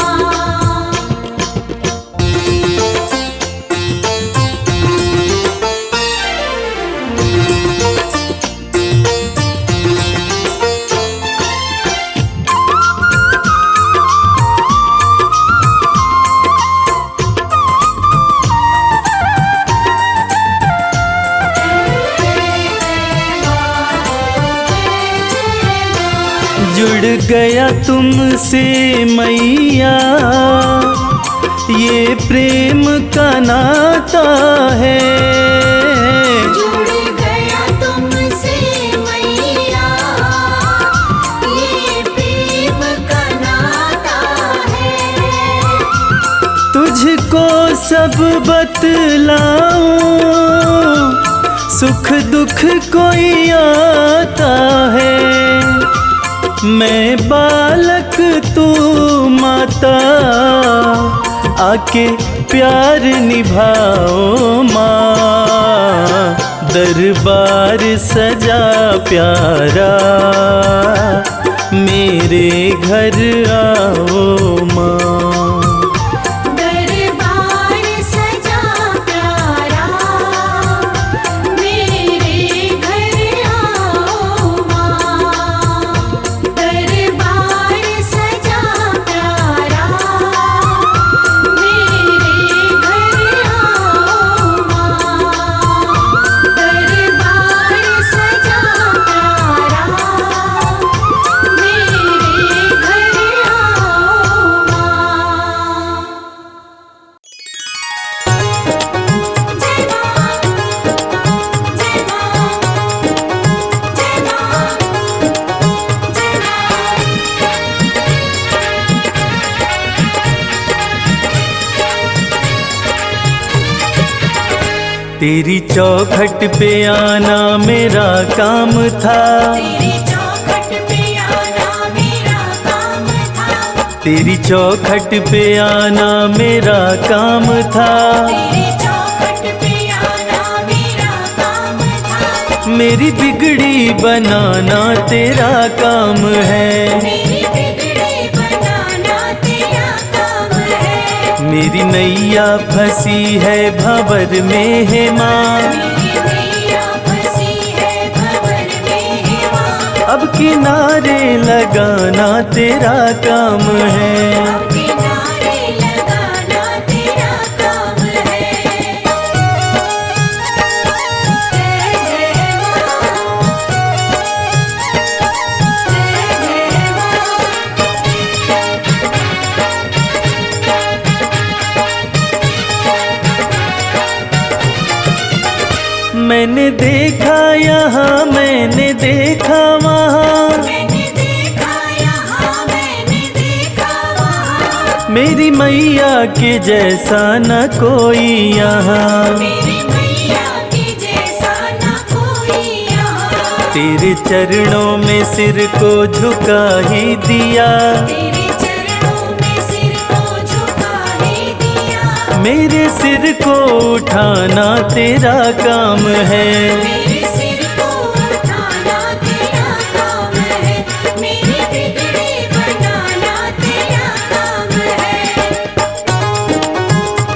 जुड़ गया तुमसे मैया, ये प्रेम का नाता है। जुड़ गया तुमसे मैया, ये प्रेम का नाता है। तुझको सब बतलाऊं, सुख दुख कोई आता है। मैं बालक तू माता, आके प्यार निभाओ माँ। दरबार सजा प्यारा, मेरे घर आओ माँ। दरबार सजा प्यारा, मेरे घर आओ माँ। दरबार सजा प्यारा, मेरे घर आओ माँ। दरबार सजा प्यारा, मेरे घर आओ माँ। जय माँ, जय माँ, जय माँ, जय तेरी चौखट पे आना मेरा काम था। तेरी चौखट पे आना मेरा काम था। तेरी चौखट पे आना मेरा काम था। तेरी चौखट पे आना मेरा काम था। मेरी बिगड़ी बनाना तेरा काम है। मेरी बिगड़ी बनाना तेरा काम है। मेरी नैया फंसी है भंवर में है माँ। मेरी नैया फंसी है भंवर में है माँ। अब किनारे लगाना तेरा काम है। किनारे लगाना तेरा काम है। जय जय माँ, जय जय माँ। मैंने देखा यहाँ, मैंने देखा वहाँ, मैंने देखा यहाँ, मैंने देखा वहाँ। मेरी मैया के जैसा न कोई यहाँ। मेरी मैया के जैसा न कोई यहाँ। तेरे चरणों में सिर को झुका ही दिया। तेरे चरणों में सिर को झुका ही दिया। मेरे सिर को उठाना तेरा काम है। मेरे सिर को उठाना तेरा काम है। मेरी बिगड़ी बनाना तेरा काम है।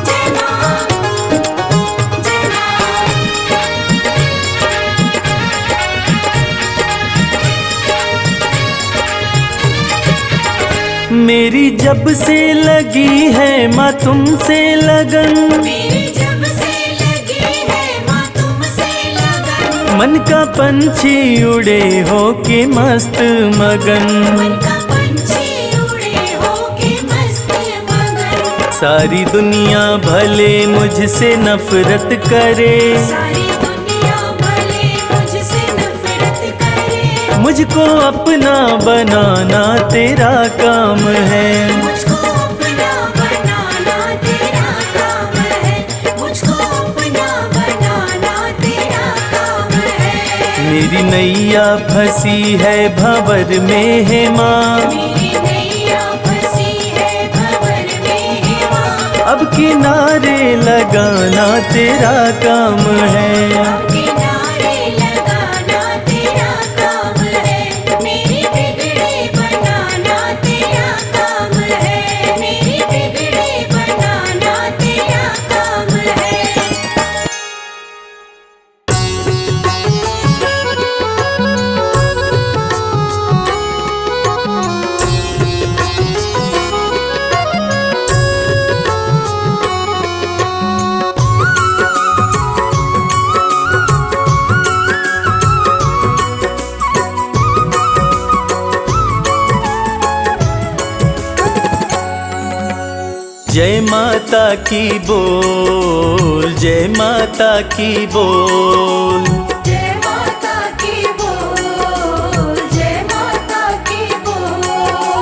जय माँ, जय माँ। मेरे मेरी जब से लगी है माँ तुमसे लगन, मेरी जब से लगी है माँ तुमसे लगन, मन का पंछी उड़े हो के मस्त मगन, मन का पंछी उड़े होके मस्त मगन। सारी दुनिया भले मुझसे नफरत करे, सारी दुनिया भले मुझसे नफरत करे, मुझको अपना बनाना तेरा काम है। मुझको अपना बनाना तेरा काम है, मुझको अपना बनाना तेरा काम है। मेरी नैया फंसी है भंवर में है माँ, मेरी नैया फंसी है भंवर में है माँ, अब किनारे लगाना तेरा काम है। किनारे लगाना तेरा काम है, मेरी बिगड़ी बनाना तेरा काम है, मेरी बिगड़ी बनाना तेरा काम है। जय माता की बोल, जय माता की बोल, जय माता की बोल, जय माता की बोल,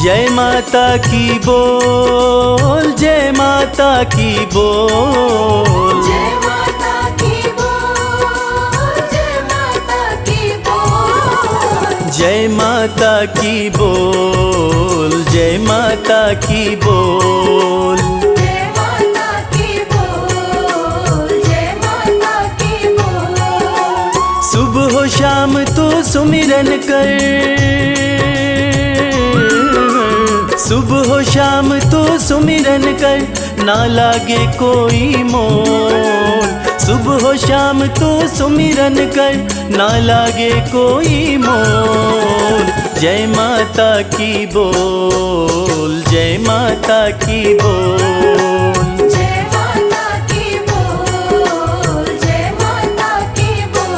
जय माता की बोल, जय माता की बोल। जय माता की बोल, जय माता की बोल, जय माता की बोल, जय माता की बोल। जय माता की बोल, जय माता की बोल। सुबह हो शाम तो सुमिरन कर, सुबह हो शाम तो सुमिरन कर, ना लागे कोई मोल। सुबह हो शाम तो सुमिरन कर, ना लागे कोई मोल। जय माता की बोल, जय माता की बोल। जय माता की बोल, जय माता की बोल।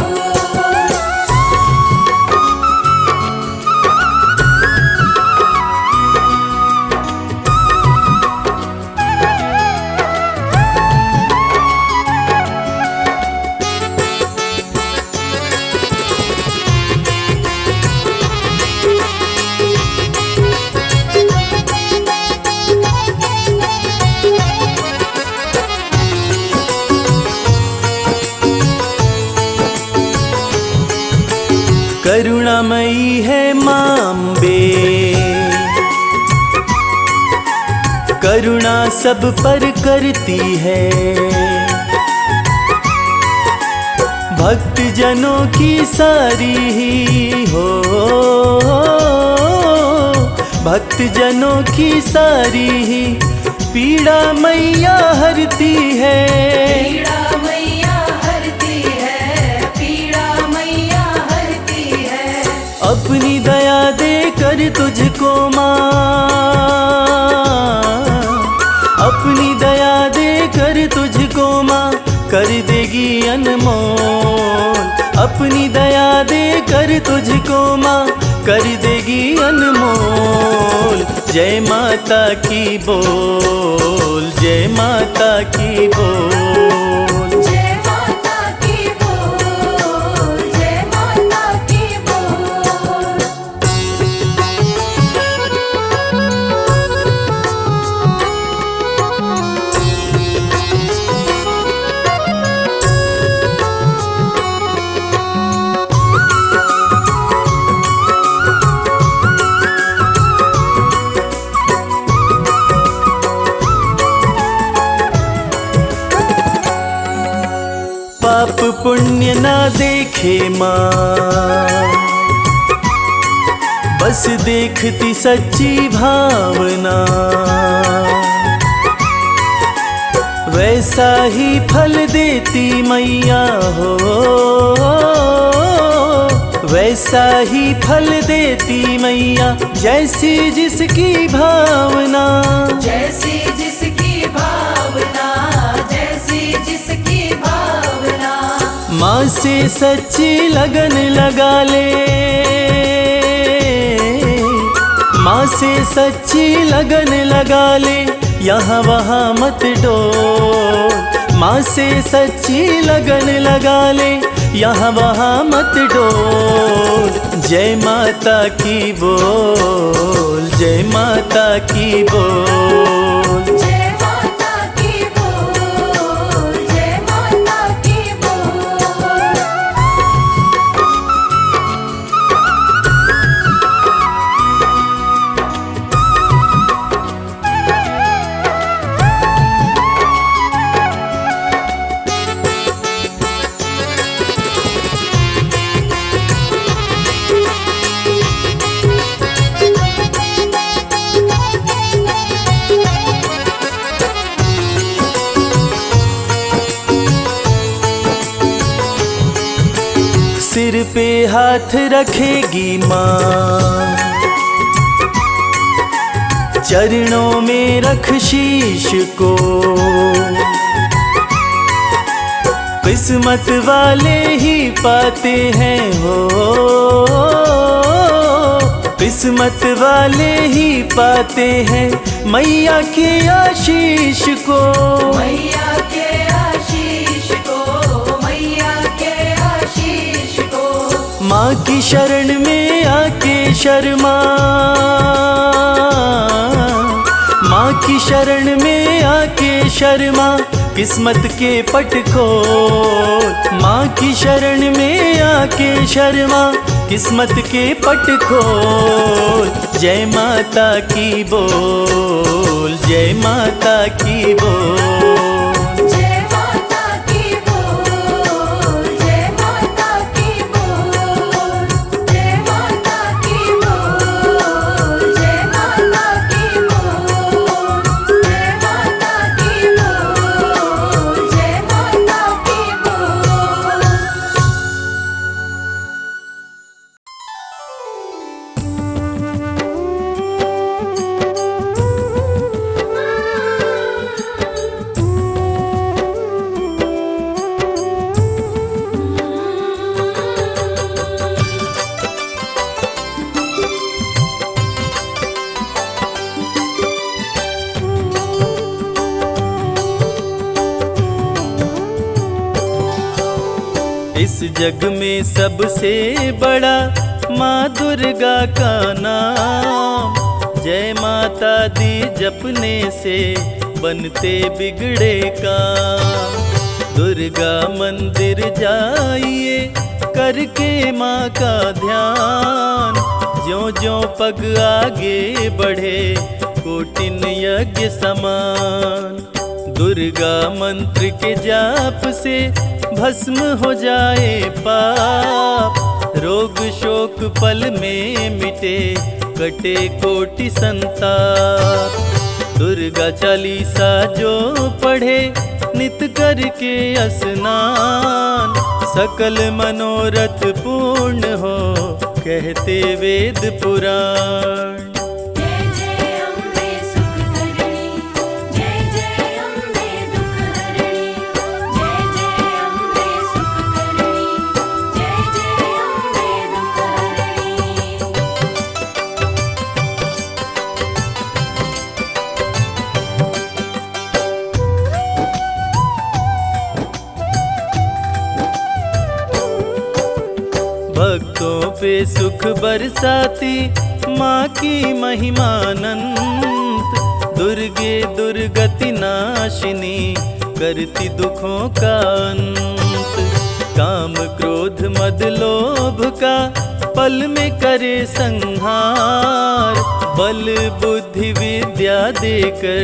करुणामयी है माँ अम्बे, करुणा सब पर करती है। भक्त जनों की सारी ही हो, भक्त जनों की सारी ही पीड़ा मैया हरती है। पीड़ा मैया हरती है, पीड़ा मैया हरती है। अपनी दया दे कर तुझको माँ, अपनी दया दे कर तुझको माँ कर देगी अनमोल। अपनी दया दे कर तुझको माँ कर देगी अनमोल। जय माता की बोल, जय माता की बोल। जय माता की बोल, जय माता की बोल। पाप पुण्य ना देखे माँ, बस देखती सच्ची भावना। वैसा ही फल देती मैया हो, वैसा ही फल देती मैया जैसी जिसकी भावना। जैसी जिसकी भावना, जैसी जिसकी भावना। माँ से सच्ची लगन लगा ले, माँ से सच्ची लगन लगा ले, यहाँ वहाँ मत डोल। माँ से सच्ची लगन लगा ले, यहाँ वहाँ मत डोल। जय माता की बोल, जय माता की बोल। जय माता की बोल, जय माता की बोल। सिर पे हाथ रखेगी माँ, चरणों में रख शीश को। किस्मत वाले ही पाते हैं हो, किस्मत वाले ही पाते हैं मैया के आशीष को। मैया के आशीष को, मैया के आशीष को। माँ की शरण में आके शर्मा, माँ की शरण में आके शर्मा, किस्मत के पट खोल। माँ की शरण में आके शर्मा, किस्मत के पट खोल। जय माता की बोल, जय माता की बोल। जय माता की बोल, जय माता की बोल। जय माता की बोल, जय माता की बोल। जय माता की बोल, जय माता की बोल। इस जग में सबसे बड़ा माँ दुर्गा का नाम। जय माता दी जपने से बनते बिगड़े काम। दुर्गा मंदिर जाइए करके माँ का ध्यान। ज्यों ज्यों पग आगे बढ़े कोटिन यज्ञ समान। दुर्गा मंत्र के जाप से भस्म हो जाए पाप। रोग शोक पल में मिटे कटे कोटि संताप। दुर्गा चालीसा जो पढ़े नित करके स्नान। सकल मनोरथ पूर्ण हो कहते वेद पुराण। जय जय अम्बे सुख करणी, जय जय अम्बे दुख हरणी। जय जय अम्बे सुख करणी, जय जय अम्बे दुख हरणी। भक्तों पे सुख बरसाती माँ की महिमानंत। दुर्गे दुर्गति नाशिनी करती दुखों का अंत। काम क्रोध मद लोभ का पल में करे संहार। बल बुद्धि विद्या देकर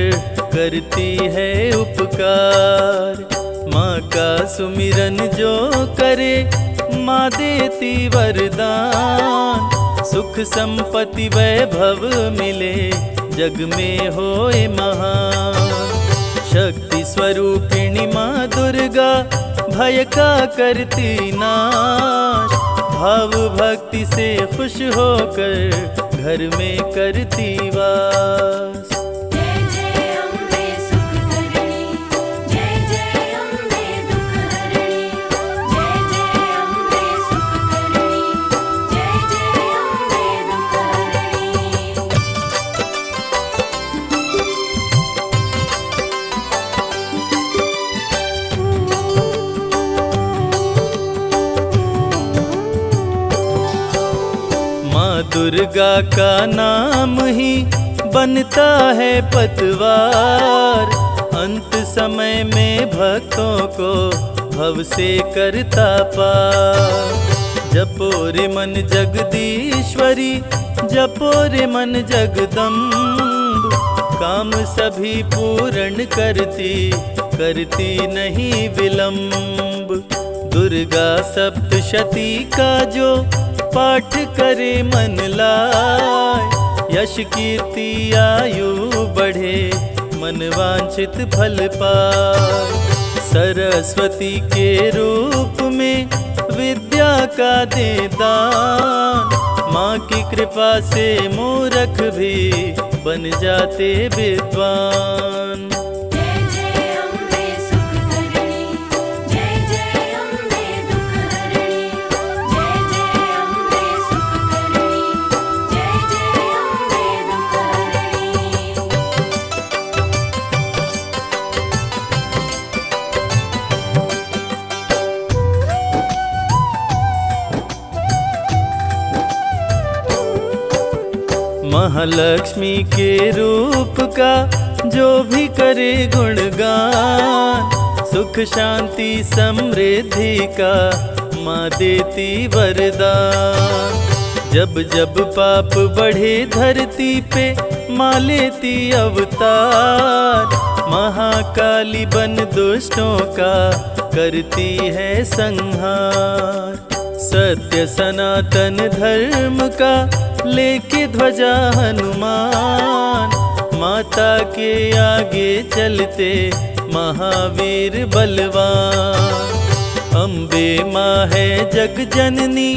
करती है उपकार। माँ का सुमिरन जो करे माँ देती वरदान। सुख संपत्ति वैभव मिले जग में होए महान। शक्ति स्वरूपिणी माँ दुर्गा भय का करती नाश। भाव भक्ति से खुश होकर घर में करती वास। जय जय अम्बे सुख करणी, जय जय अम्बे दुख हरणी, जय जय अम्बे सुख करणी, जय जय अम्बे दुख हरणी। माँ दुर्गा का नाम ही बनता है पतवार, अंत समय में भक्तों को भव से करता पार। जपो रे मन जगदीश्वरी, जपो रे मन जगदम्ब, काम सभी पूर्ण करती नहीं विलंब। दुर्गा सप्तशती का जो पाठ करे मन लाए, यश कीर्ति आयु बढ़े मन वांछित फल पाए। सरस्वती के रूप में विद्या का दे दान, माँ की कृपा से मूर्ख भी बन जाते विद्वान। जय जय अम्बे सुख करणी, जय जय अम्बे दुख हरणी, जय जय अम्बे सुख करणी, जय जय अम्बे दुख हरणी। महालक्ष्मी के रूप का जो भी करे गुणगान, सुख शांति समृद्धि का माँ देती वरदान। जब जब पाप बढ़े धरती पे माँ लेती अवतार, महाकाली बन दुष्टों का करती है संहार। सत्य सनातन धर्म का लेके ध्वजा हनुमान, माता के आगे चलते महावीर बलवान। अम्बे माँ है जग जननी,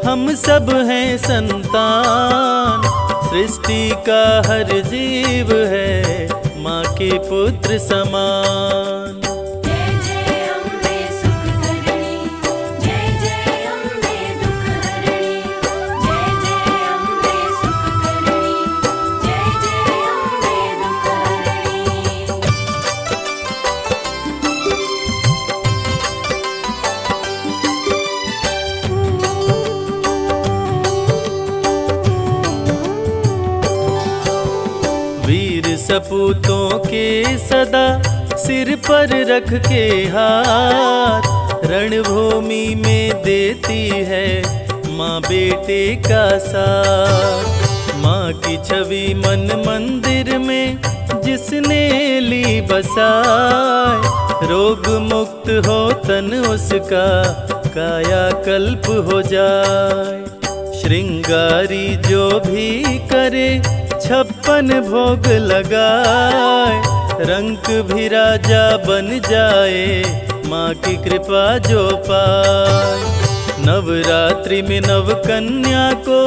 हम सब हैं संतान, सृष्टि का हर जीव है माँ के पुत्र समान। जय जय अम्बे सुख करणी, जय जय अम्बे दुख हरणी, जय जय अम्बे सुख करणी, जय जय अम्बे दुख हरणी। वीर सपूतों के सदा सिर पर रख के हाथ, रणभूमि में देती है माँ बेटे का साथ। माँ की छवि मन मंदिर में जिसने ली बसाए, रोग मुक्त हो तन उसका काया कल्प हो जाए। श्रृंगारी जो भी करे 56 भोग लगाए, रंक भी राजा बन जाए माँ की कृपा जो पाए। नवरात्रि में नव कन्या को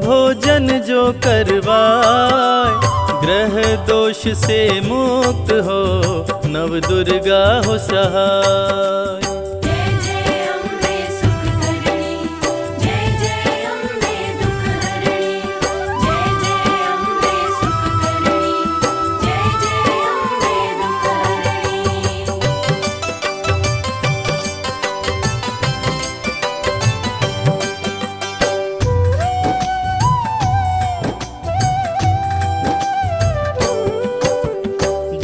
भोजन जो करवाए, ग्रह दोष से मुक्त हो नव दुर्गा हो सहाय। जय जय अम्बे सुख करणी, जय जय अम्बे दुख हरणी, जय जय अम्बे सुख करणी, जय जय अम्बे दुख हरणी।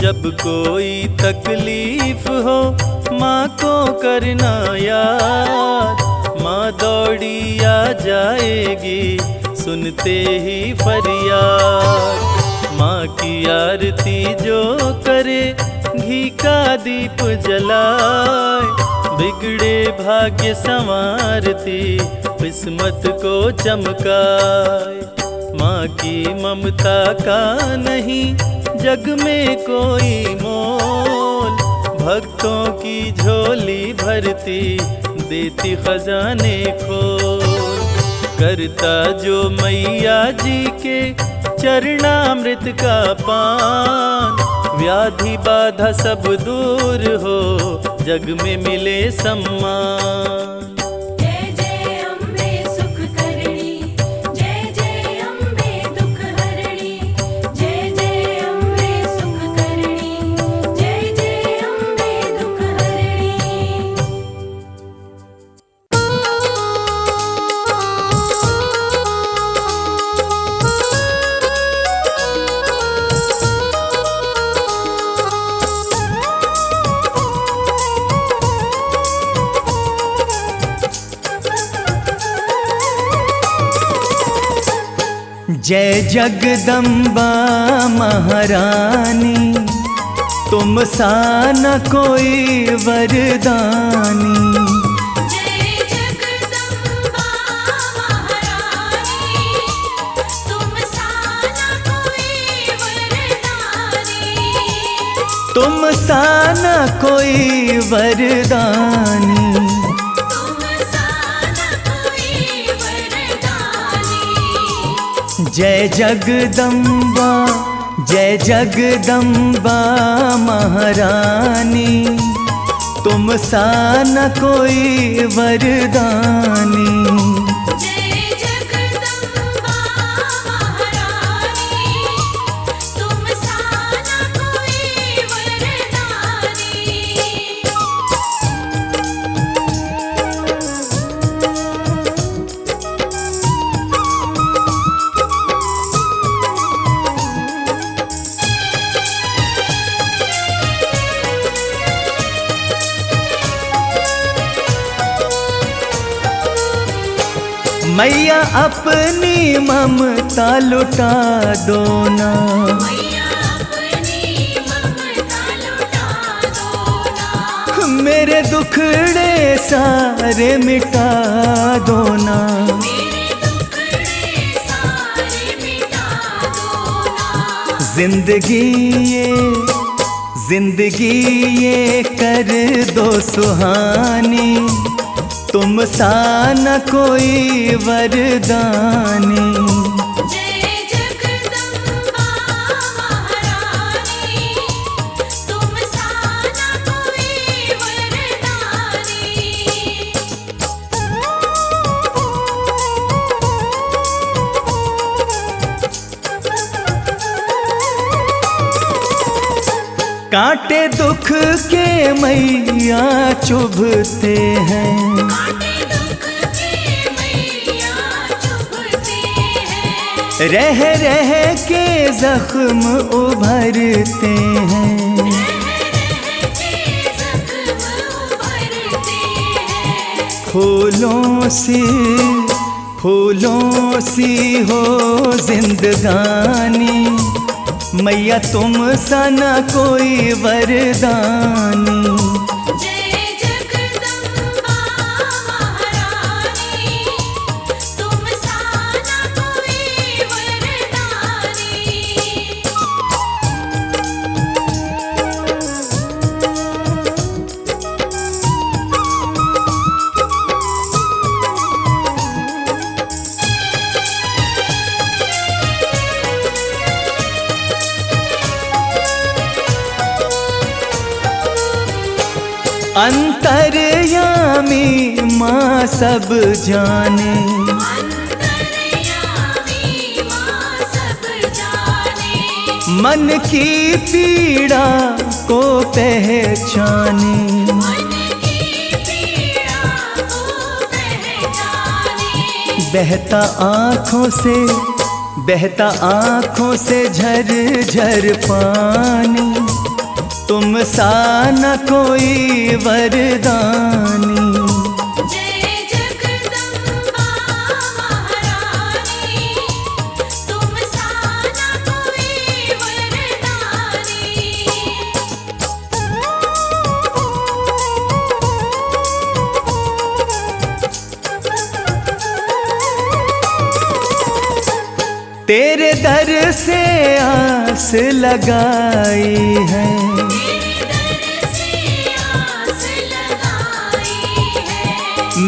जब कोई तकलीफ हो माँ को करना याद, माँ दौड़ी आ जाएगी सुनते ही फरियाद। माँ की आरती जो करे घी का दीप जलाए, बिगड़े भाग्य संवारती किस्मत को चमकाए। माँ की ममता का नहीं जग में कोई मोल, भक्तों की झोली भरती देती खजाने खोल। करता जो मैया जी के चरणामृत का पान, व्याधि बाधा सब दूर हो, जग में मिले सम्मान। जय जय अम्बे सुख करणी, जय जय अम्बे दुख हरणी, जय जय अम्बे सुख करणी, जय जय अम्बे दुख हरणी। जय जगदम्बा महारानी, तुम सा न कोई वरदानी। जय जगदम्बा महारानी, तुम सा न कोई वरदानी। तुम सा न कोई वरदानी। तुम सा न कोई वरदानी। जय जगदम्बा, जय जगदम्बा महारानी, तुम सा न कोई वरदानी। जय जगदम्बा महारानी, तुम सा न कोई वरदानी। मैया अपनी ममता लुटा दो ना, मैया अपनी ममता लुटा दो ना। मेरे दुखड़े सारे मिटा दो ना। मेरे दुखड़े सारे मिटा दो ना। जिंदगी ये कर दो सुहानी, तुम सा न कोई वरदानी। जय जगदम्बा महारानी, तुम सा न कोई वरदानी। कांटे दुख के मैया चुभते हैं, कांटे दुख के मैया चुभते हैं। रह रह के जख्म उभरते हैं। रह रह के जख्म उभरते हैं। फूलों सी हो जिंदगानी, मैया तुम सा न कोई वरदानी। जय जगदम्बा महारानी, तुम सा न कोई वरदानी। अंतर्यामी माँ सब जाने, अंतर्यामी माँ सब जाने। मन की पीड़ा को पहचाने। मन की पीड़ा को पहचाने। बहता आँखों से झर झर पानी, तुम सा न कोई वरदानी। जय जगदम्बा महारानी, तुम सा न कोई वरदानी। तेरे दर से आस लगाई है, तेरे दर से आस लगाई है।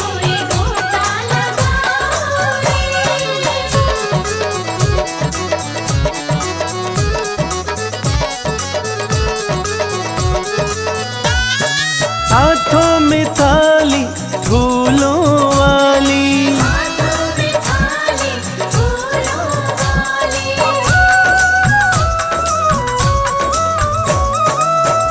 कोई गोता लगाओ हाथों में थाली फूलों वाली, हाथों में थाली फूलों वाली,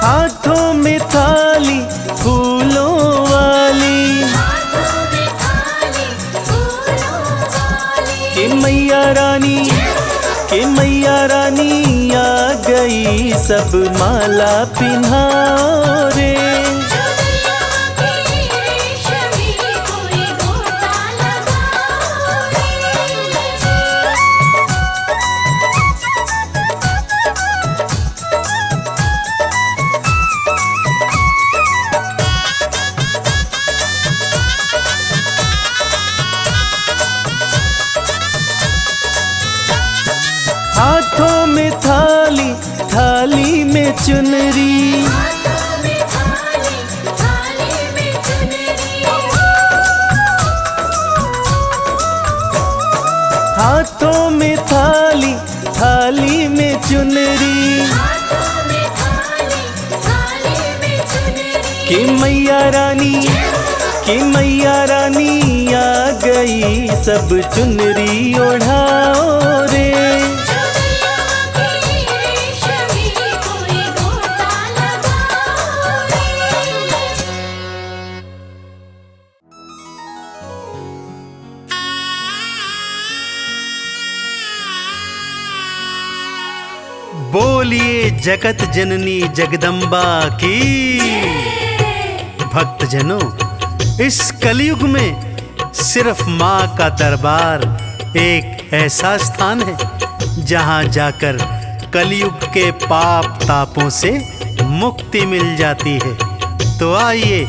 हाथों में थाली फूलों वाली, हाथों में थाली फूलों वाली। कि मैया रानी, कि मैया रानी आ गई, सब माला पिन्हाओ रे। चुनरिया की रेशमी में चुनरी, हाथों में थाली, थाली में चुनरी। हाथों में थाली, थाली में चुनरी, हाथों में थाली, थाली में चुनरी। कि मैया रानी, कि मैया रानी आ गई, सब चुनरी ओढ़ाओ रे। चुनरिया की रेशमी कोई गोटा लगाओ रे। बोलिए जगत जननी जगदम्बा की। भक्तजनों, इस कलयुग में सिर्फ माँ का दरबार एक ऐसा स्थान है जहाँ जाकर कलयुग के पाप तापों से मुक्ति मिल जाती है। तो आइए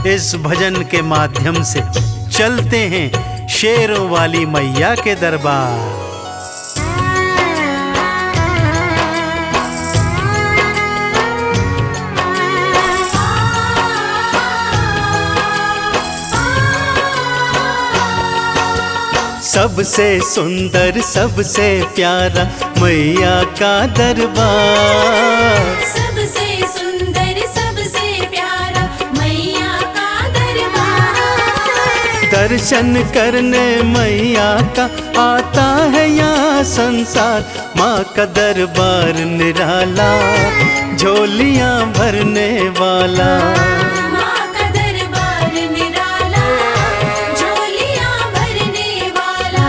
इस भजन के माध्यम से चलते हैं शेरों वाली मैया के दरबार। सबसे सुंदर सबसे प्यारा मैया का दरबार, सबसे सुंदर सबसे प्यारा मैया का दरबार। दर्शन करने मैया का आता है यहाँ संसार। माँ का दरबार निराला, झोलियाँ भरने वाला। माँ का दरबार निराला, झोलियाँ भरने वाला।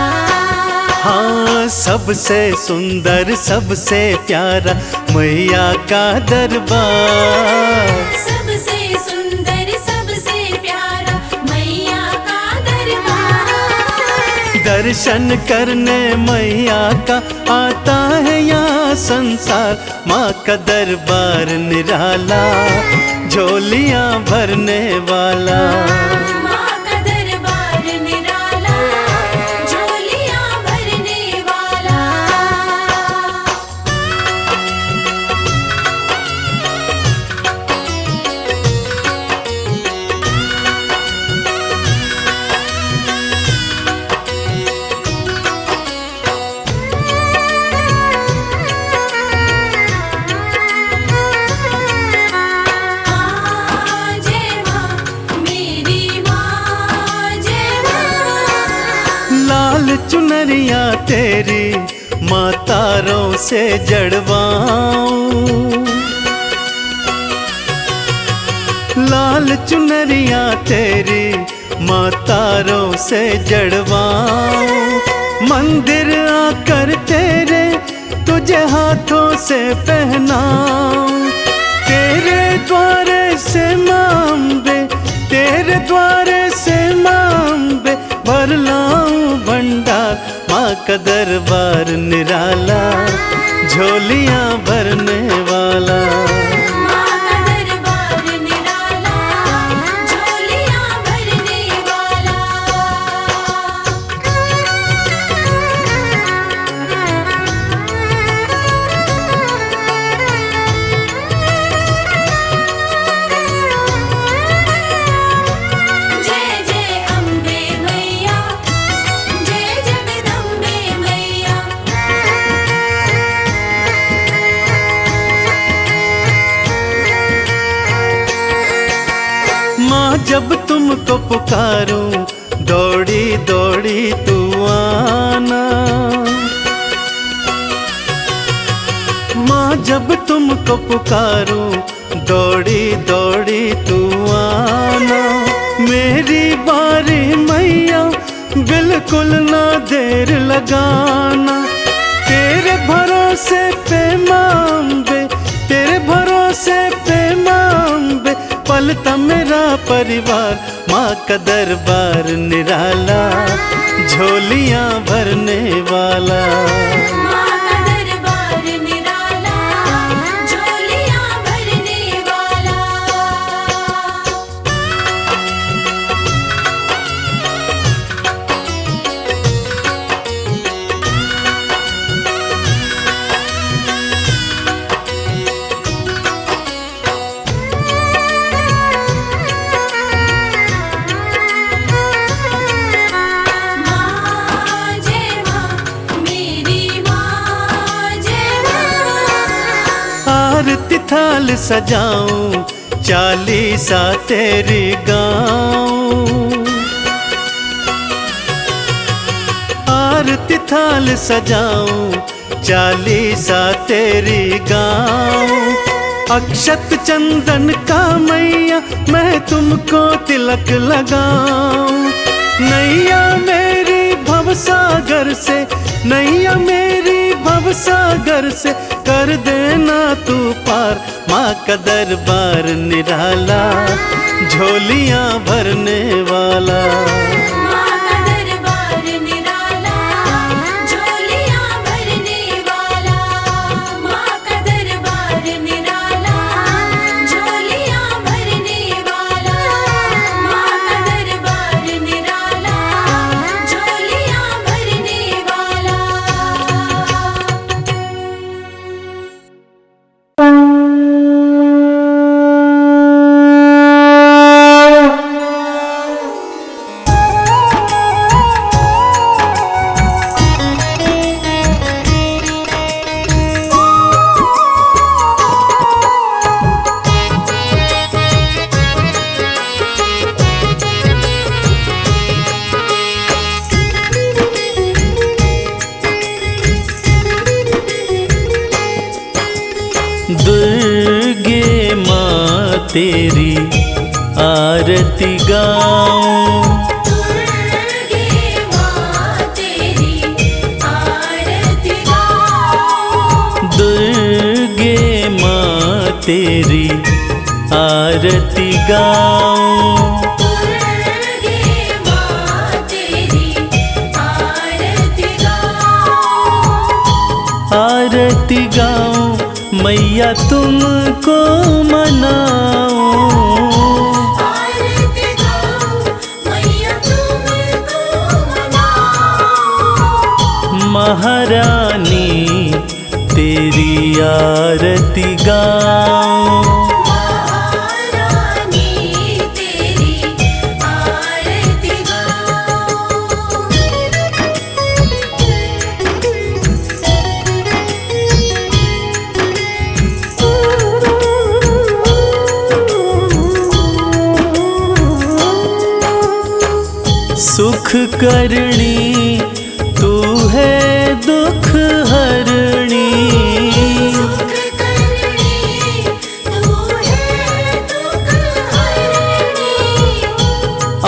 हाँ, सबसे सुंदर सबसे प्यारा मैया का दरबार, सबसे सुंदर सबसे प्यारा मैया का दरबार। दर्शन करने मैया का आता है यहाँ संसार। माँ का दरबार निराला, झोलियाँ भरने वाला। माँ का दरबार निराला, झोलियाँ भरने वाला। जय माँ मेरी माँ, जय माँ। लाल चुनरिया तेरी माँ तारों से जड़वाऊं, लाल चुनरिया तेरी माँ तारों से जड़वाऊं। मंदिर आकर तेरे तुझे हाथों से पहनाऊं। तेरे द्वारे से मांबे, तेरे द्वारे से मांबे भर लाऊं भंडार। माँ का दरबार निराला, झोलियाँ भरने वाला। माँ का दरबार निराला, झोलियाँ भरने वाला। जय जय अम्बे मैया, जय जगदम्बे मैया। माँ जब तुमको पुकारूं, दौड़ी दौड़ी तू आना। माँ जब तुमको पुकारूं, दौड़ी दौड़ी तू आना। मेरी बारी मैया, बिल्कुल ना देर लगाना। तेरे भरोसे पे मांबे, तेरे भरोसे पे मांबे पलता मेरा परिवार। माँ का दरबार निराला, झोलियाँ भरने वाला। माँ का दरबार निराला, झोलियाँ भरने वाला। थाल सजाऊं, चालीसा तेरी गाऊं। आरती थाल सजाऊं, चालीसा तेरी गाऊं। अक्षत चंदन का मैया मैं तुमको तिलक लगाऊं। नैया मेरी भवसागर से, नैया मेरी भवसागर से कर देना तू पार। माँ का दरबार निराला, झोलियां भरने वाला। माँ का दरबार निराला, झोलियां भरने वाला। माँ का दरबार निराला, झोलियां भरने वाला। माँ का दरबार निराला, झोलियां भरने वाला। दुर्गे माँ तेरी आरती गाऊं। दुर्गे माँ तेरी आरती गाऊं। दुर्गे माँ तेरी आरती गाऊं। दुर्गे माँ तेरी आरती गाऊं। आरती गाऊं, मैया तुमको मनाऊं। आरती गाऊं, मैया तुमको मनाऊं। महारानी तेरी आरती गाऊं। महारानी तेरी आरती गाऊं। सुख करणी तू है दुख हरणी। सुख करणी तू है दुख हरणी।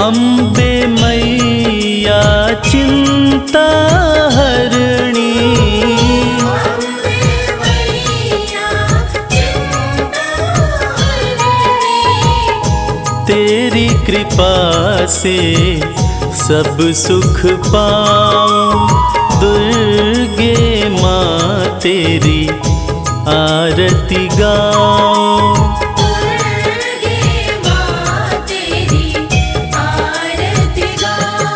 अम्बे मैया चिंता हरणी। अम्बे मैया चिंता हरणी। तेरी कृपा से सब सुख पाऊं। दुर्गे माँ तेरी आरती गाऊं। दुर्गे माँ तेरी आरती गाऊं।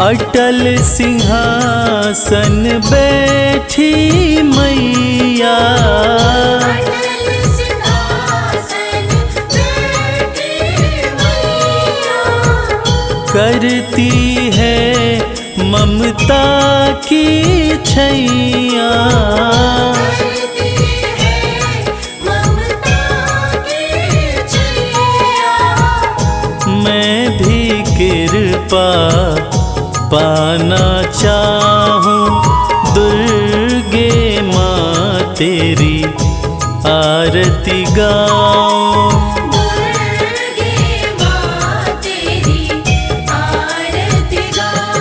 अटल सिंहासन बैठी मैया। अटल सिंहासन बैठी मैया। करती है ममता की छैया। करती है ममता की छैया। मैं भी कृपा पाना चाहूं। दुर्गे माँ तेरी आरती गाऊं। दुर्गे माँ तेरी आरती गाऊं।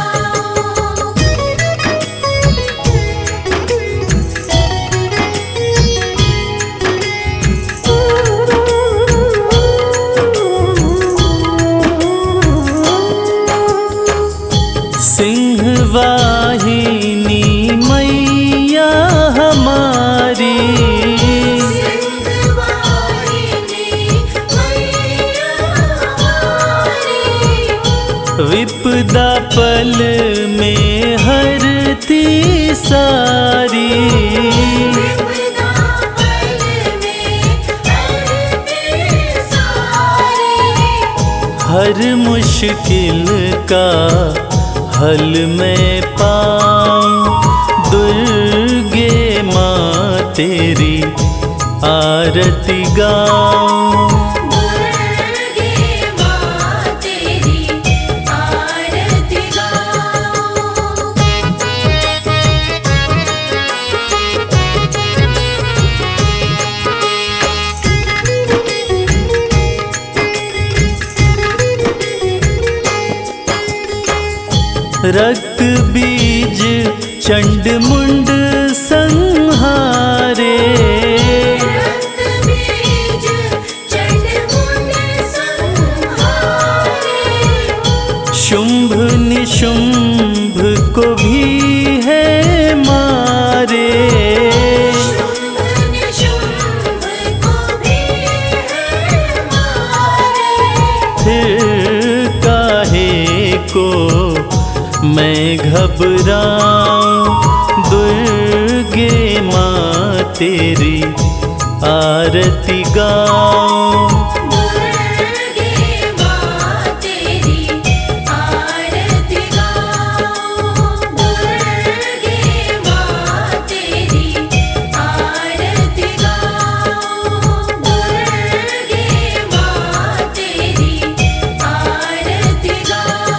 सिंहवाहिनी मैया हमारी। सिंहवाहिनी मैया हमारी। विपदा पल में हरती सारी। विपदा पल में हरती हर मुश्किल का हल मैं पाऊं। दुर्गे माँ तेरी आरती गाऊं। दुर्गे माँ तेरी आरती गाऊं। रक्त बीज चंड मुंड संहारे। रक्त बीज चंड मुंड संहारे। शुंभ निशुंभ को भी है मारे। शुंभ निशुंभ को भी है मारे। फिर काहे को मैं घबराऊं। दुर्गे माँ तेरी आरती गाऊं। दुर्गे माँ तेरी आरती गाऊं। दुर्गे माँ तेरी आरती गाऊं। दुर्गे माँ तेरी आरती गाऊं।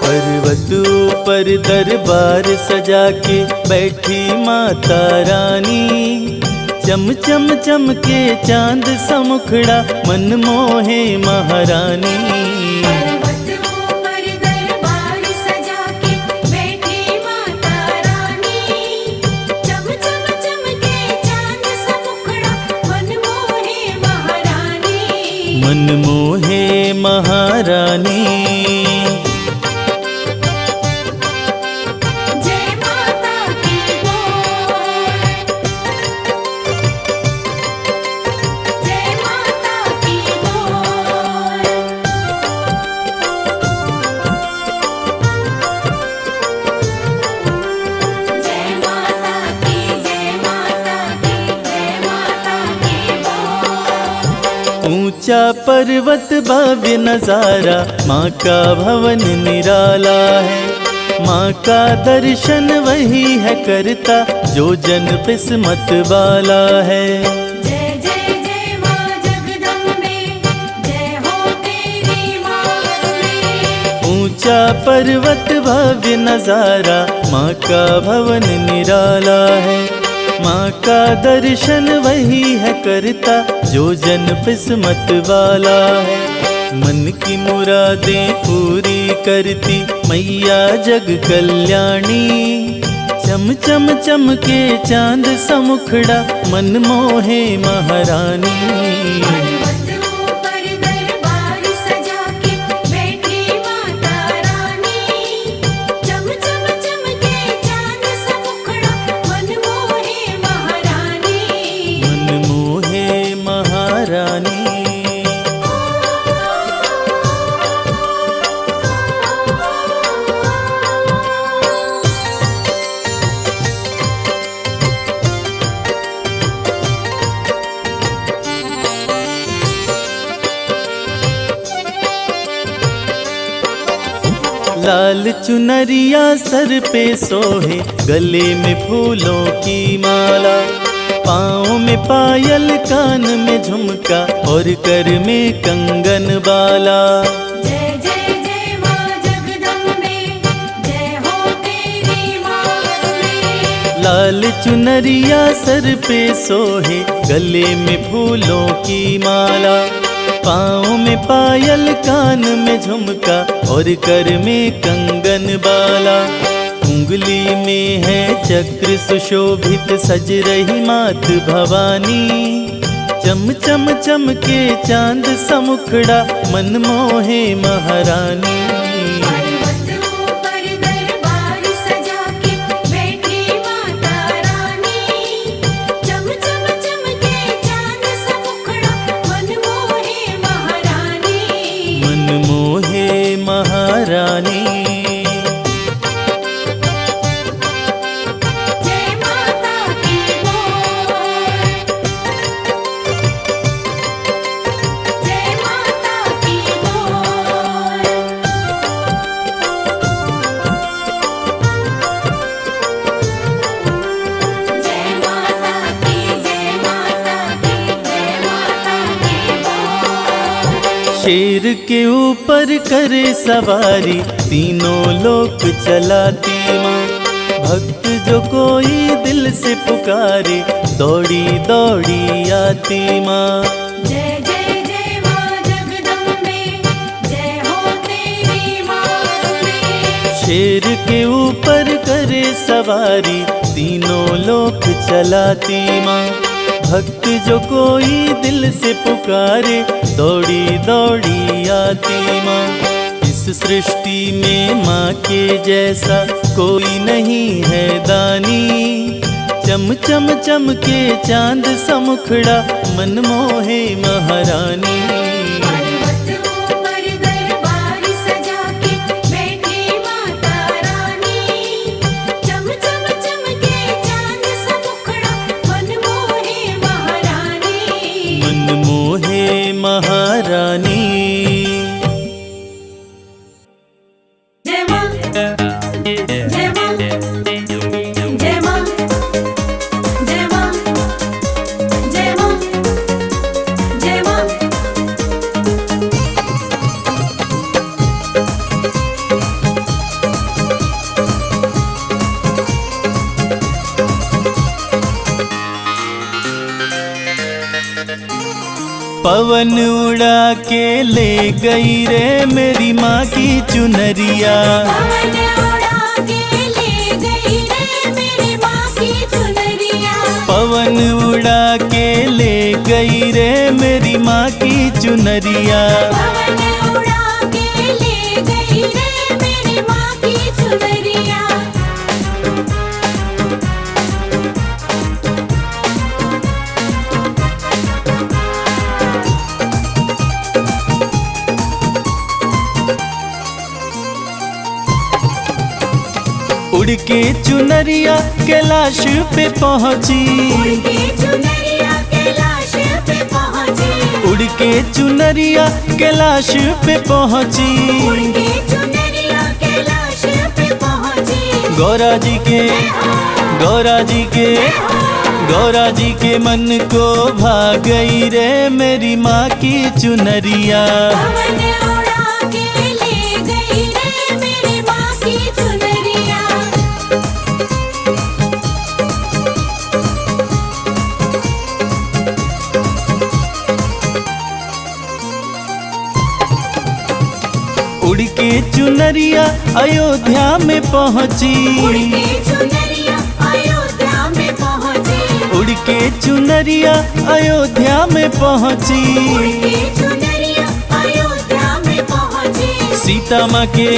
पर्वत ऊपर दरबार सजा के बैठी माता रानी। चम चम चमके चांद सा मुखड़ा मन मोहे महारानी। पर्वत ऊपर दरबार सजा के बैठी माता रानी। चम चम चमके चांद सा मुखड़ा मन मोहे महारानी। मन मोहे महारानी। जय माता की बोल। जय माता की बोल। जय माता की जय माता की जय माता की बोल। ऊंचा पर्वत भव्य नजारा माँ का भवन निराला है। माँ का दर्शन वही है करता जो जन किस्मत वाला है। जय जय जय माँ जगदम्बे। जय हो तेरी माँ अम्बे। ऊंचा पर्वत भव्य नजारा माँ का भवन निराला है। माँ का दर्शन वही है करता जो जन किस्मत वाला है। मन की मुरादें पूरी करती मैया जग कल्याणी। चम चम चमके चांद सा मुखड़ा मन मोहे महारानी। पर्वत ऊपर दरबार सजा के बैठी माता रानी। चम चम चमके चांद सा मुखड़ा मन मोहे महारानी। मन मोहे महारानी। लाल चुनरिया सर पे सोहे, गले में फूलों की माला, पाँव में पायल, कान में झुमका और कर में कंगन बाला। जय जय जय माँ जगदम्बे, जय हो तेरी माँ अम्बे। लाल चुनरिया सर पे सोहे, गले में फूलों की माला, पाँव में पायल, कान में झुमका और कर में कंगन बाला। उंगली में है चक्र सुशोभित, सज रही मात भवानी। चम चम चमके चांद सा मुखड़ा, मन मोहे महारानी। पर्वत ऊपर दरबार सजा के बैठी माता रानी। चम चम शेर के ऊपर करे सवारी, तीनों लोक चलाती माँ। भक्त जो कोई दिल से पुकारे, दौड़ी दौड़ी आती माँ। जय जय जय माँ जगदम्बे, जय हो तेरी माँ अम्बे। शेर के ऊपर करे सवारी, तीनों लोक चलाती माँ। भक्त जो कोई दिल से पुकारे, दौड़ी दौड़ी आती माँ। इस सृष्टि में माँ के जैसा कोई नहीं है दानी। चम चम चमके चांद सा मुखड़ा, मन मोहे महारानी। पर्वत ऊपर दरबार सजा के बैठी माता रानी। चम चम चमके चांद सा मुखड़ा, मन मोहे महारानी। मन मोहे महारानी। जय माँ जय माँ जय माँ जय माँ जय माँ जय माँ। पवन उड़ा के ले गई रे मेरी माँ की चुनरिया। पवन उड़ा के ले गई रे मेरी माँ की चुनरिया। पवन उड़ा के ले गई रे मेरी माँ की चुनरिया। पवन उड़ा के ले गई रे मेरी माँ की चुनरिया। उड़ के चुनरिया कैलाश पे पहुँची। उड़ के चुनरिया कैलाश पे पहुँची। उड़ के चुनरिया कैलाश पे पहुँची। उड़ के चुनरिया कैलाश पे पहुँची। गौरा जी के गौरा जी के गौरा जी के मन को भा गई रे मेरी माँ की चुनरिया। पवन उड़ा के ले गई रे मेरी माँ की चुनरिया। उड़ के चुनरिया अयोध्या में पहुँची। उड़ के चुनरिया अयोध्या में पहुँची। उड़ के चुनरिया अयोध्या में पहुँची। उड़ के चुनरिया अयोध्या में पहुँची। सीता माँ के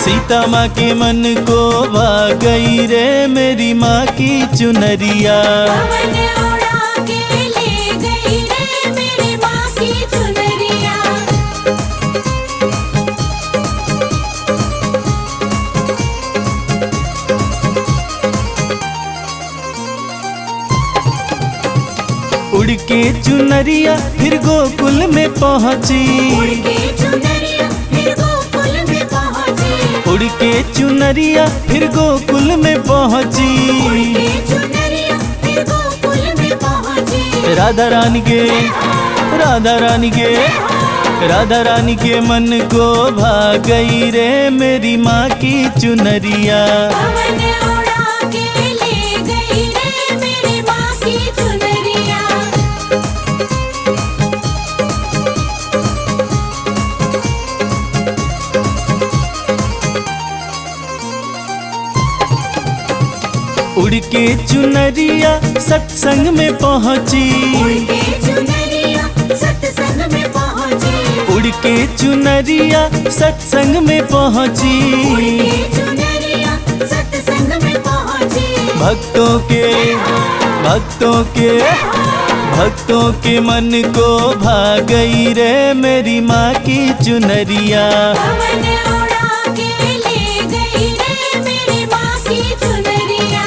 सीता माँ के मन को भा गई रे मेरी माँ की चुनरिया। पवन उड़ा के ले गई रे मेरी माँ की चुनरिया। उड़ के चुनरिया फिर गोकुल में पहुँची। उड़ के चुनरिया फिर गोकुल में पहुँची। उड़ के चुनरिया फिर गोकुल में पहुँची। उड़ के चुनरिया फिर गोकुल में पहुँची। राधा रानी के राधा रानी के मन को भा गई रे मेरी माँ की चुनरिया। पवन उड़ा के ले गई रे मेरी माँ की चुनरिया। उड़ के चुनरिया सत्संग में पहुँची। उड़ के चुनरिया सत्संग में पहुँची। उड़ के चुनरिया सत्संग में पहुँची। उड़ के चुनरिया सत्संग में पहुँची। भक्तों के मन को भा गई रे मेरी माँ की चुनरिया। पवन उड़ा के ले गई रे मेरी माँ की चुनरिया।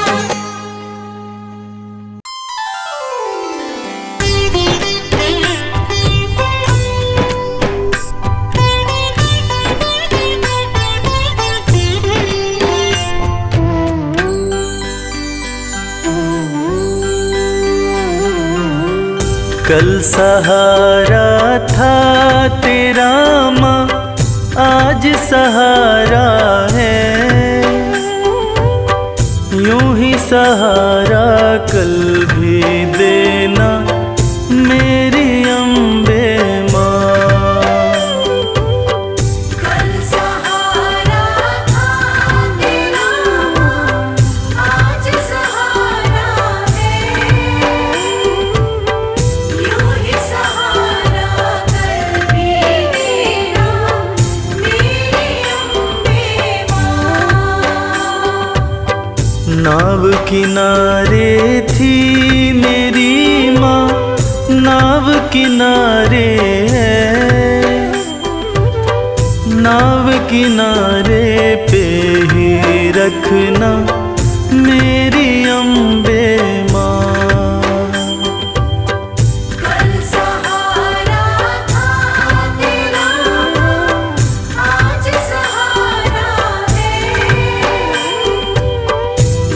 कल सहारा था तेरा माँ, आज सहारा है। यूं ही सहारा कल भी देना मेरी अम्बे माँ। कल सहारा था तेरा माँ, आज सहारा है। यूं ही सहारा कल भी देना मेरी अम्बे माँ। नाव किनारे थी मेरी माँ, नाव किनारे है। नाव किनारे पे ही रखना मेरी अम्बे माँ। कल सहारा था तेरा माँ, आज सहारा है।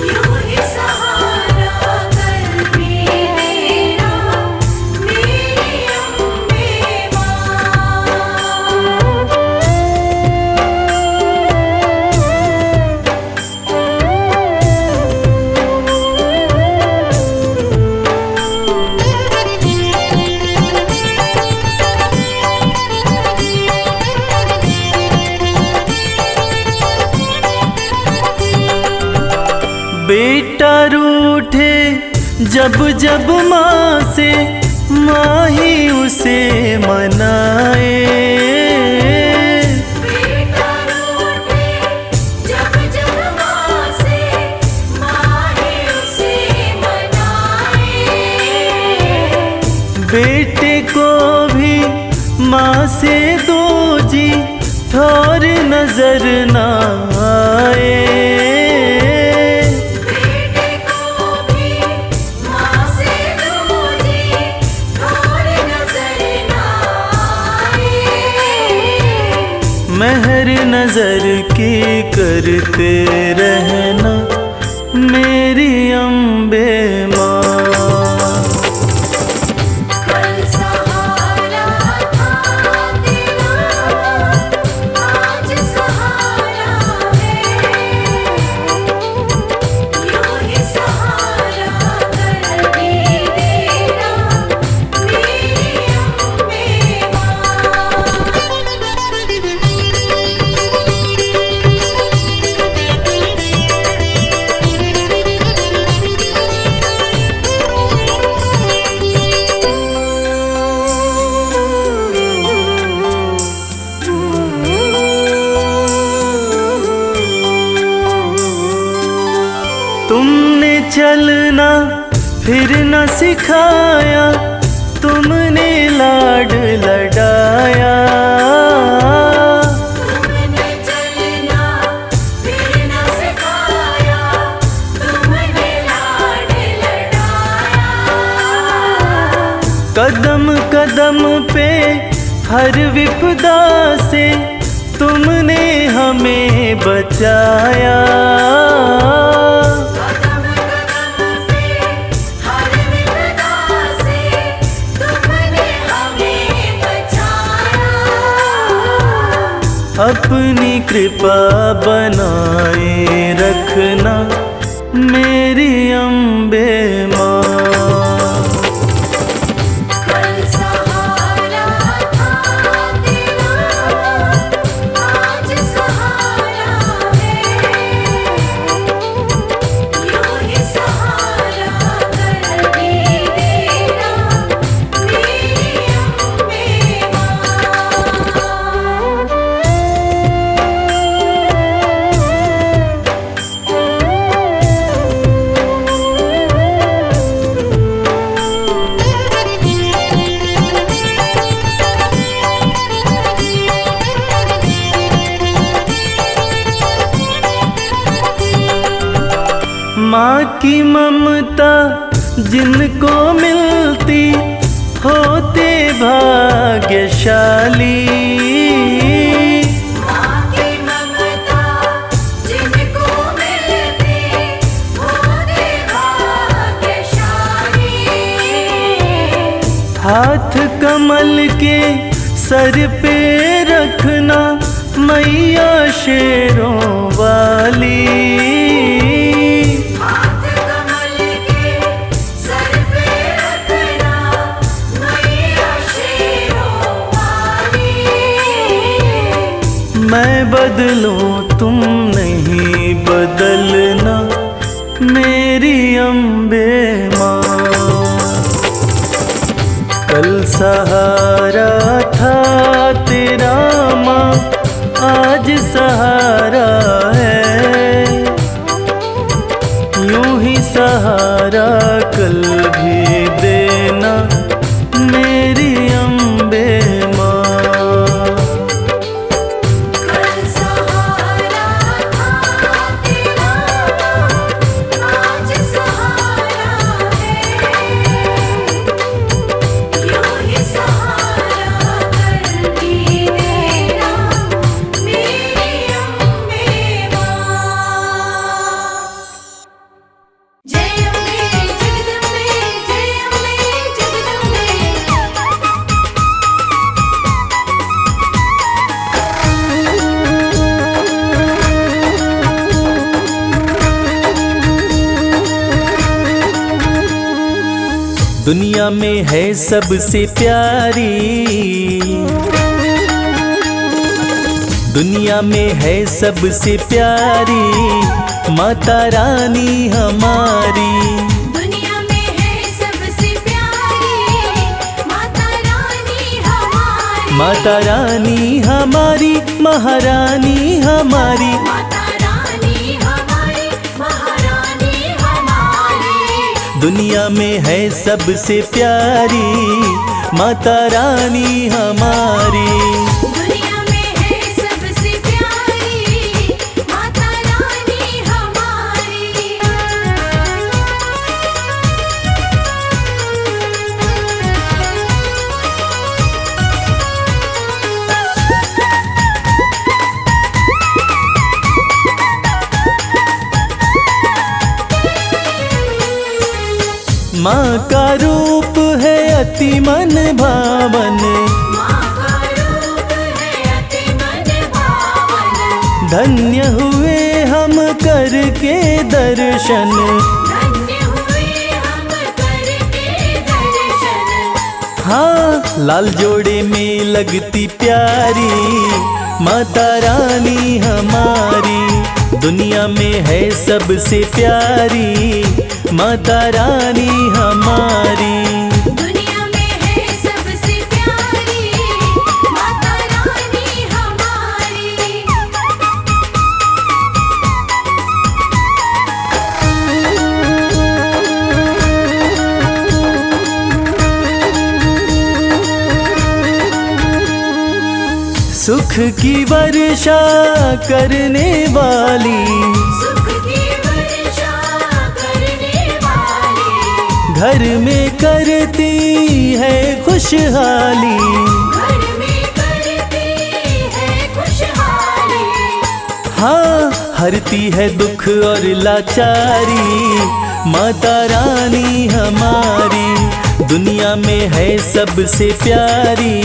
यूं ही सहारा कल भी देना मेरी अम्बे माँ। बेटा रूठे जब जब माँ से, माँ ही उसे मनाए। बेटा रूठे जब जब माँ से, माँ ही उसे मनाए। बेटे को भी माँ से दो जी, थोर नजर ना आए। बेटे को भी माँ से दूजी थोर नजर ना आए। मेहर नजर की करते रहना मेरी अम्बे माँ। कल सहारा था तेरा माँ, आज सहारा है। यूं ही सहारा कल भी देना मेरी अम्बे तुमने चलना फिर न सिखाया, तुमने लाड लडाया। तुमने चलना फिर न सिखाया, तुमने लाड लडाया। कदम कदम पे हर विपदा से तुमने हमें बचाया। कदम कदम पे हर विपदा से तुमने हमें बचाया। अपनी कृपा बनाए रखना मेरी अम्बे माँ। कल सहारा था तेरा माँ, आज सहारा है। यूं ही सहारा कल भी देना मेरी अम्बे माँ। माँ की ममता जिनको मिलती होते भाग्यशाली। माँ की ममता जिनको मिलती होते भाग्यशाली। हाथ कमल के सर पे रखना मैया शेरों वाली। हाथ कमल के सर पे रखना मैया शेरों वाली। मैं बदलूं तुम नहीं बदलना मेरी अम्बे माँ। कल सहारा था तेरा माँ, आज सहारा है। यूं ही सहारा कल भी देना मेरी अम्बे माँ। कल सहारा था तेरा आज सहारा है। यूं ही सहारा कल भी देना मेरी अम्बे माँ। जय अम्बे जगदम्बे, जय अम्बे जगदम्बे। दुनिया में है सबसे प्यारी, दुनिया में है सबसे प्यारी माता रानी हमारी। दुनिया में है सबसे प्यारी माता रानी हमारी। माता रानी हमारी, महारानी हमारी। माता रानी हमारी, महारानी हमारी। दुनिया में है सबसे प्यारी माता रानी हमारी। दुनिया में है सबसे प्यारी माता रानी हमारी। माँ का रूप है अति मन भावन, माँ का रूप है अति मन भावन। धन्य हुए हम करके दर्शन। धन्य हुए हम करके दर्शन। हाँ, लाल जोड़े में लगती प्यारी माता रानी हमारी। दुनिया में है सबसे प्यारी माता रानी हमारी। दुनिया में है सबसे प्यारी माता रानी हमारी। सुख की वर्षा करने वाली, सुख की वर्षा करने वाली। घर में करती है खुशहाली। घर में करती है खुशहाली। हाँ, हरती है दुख और लाचारी माता रानी हमारी। दुनिया में है सबसे प्यारी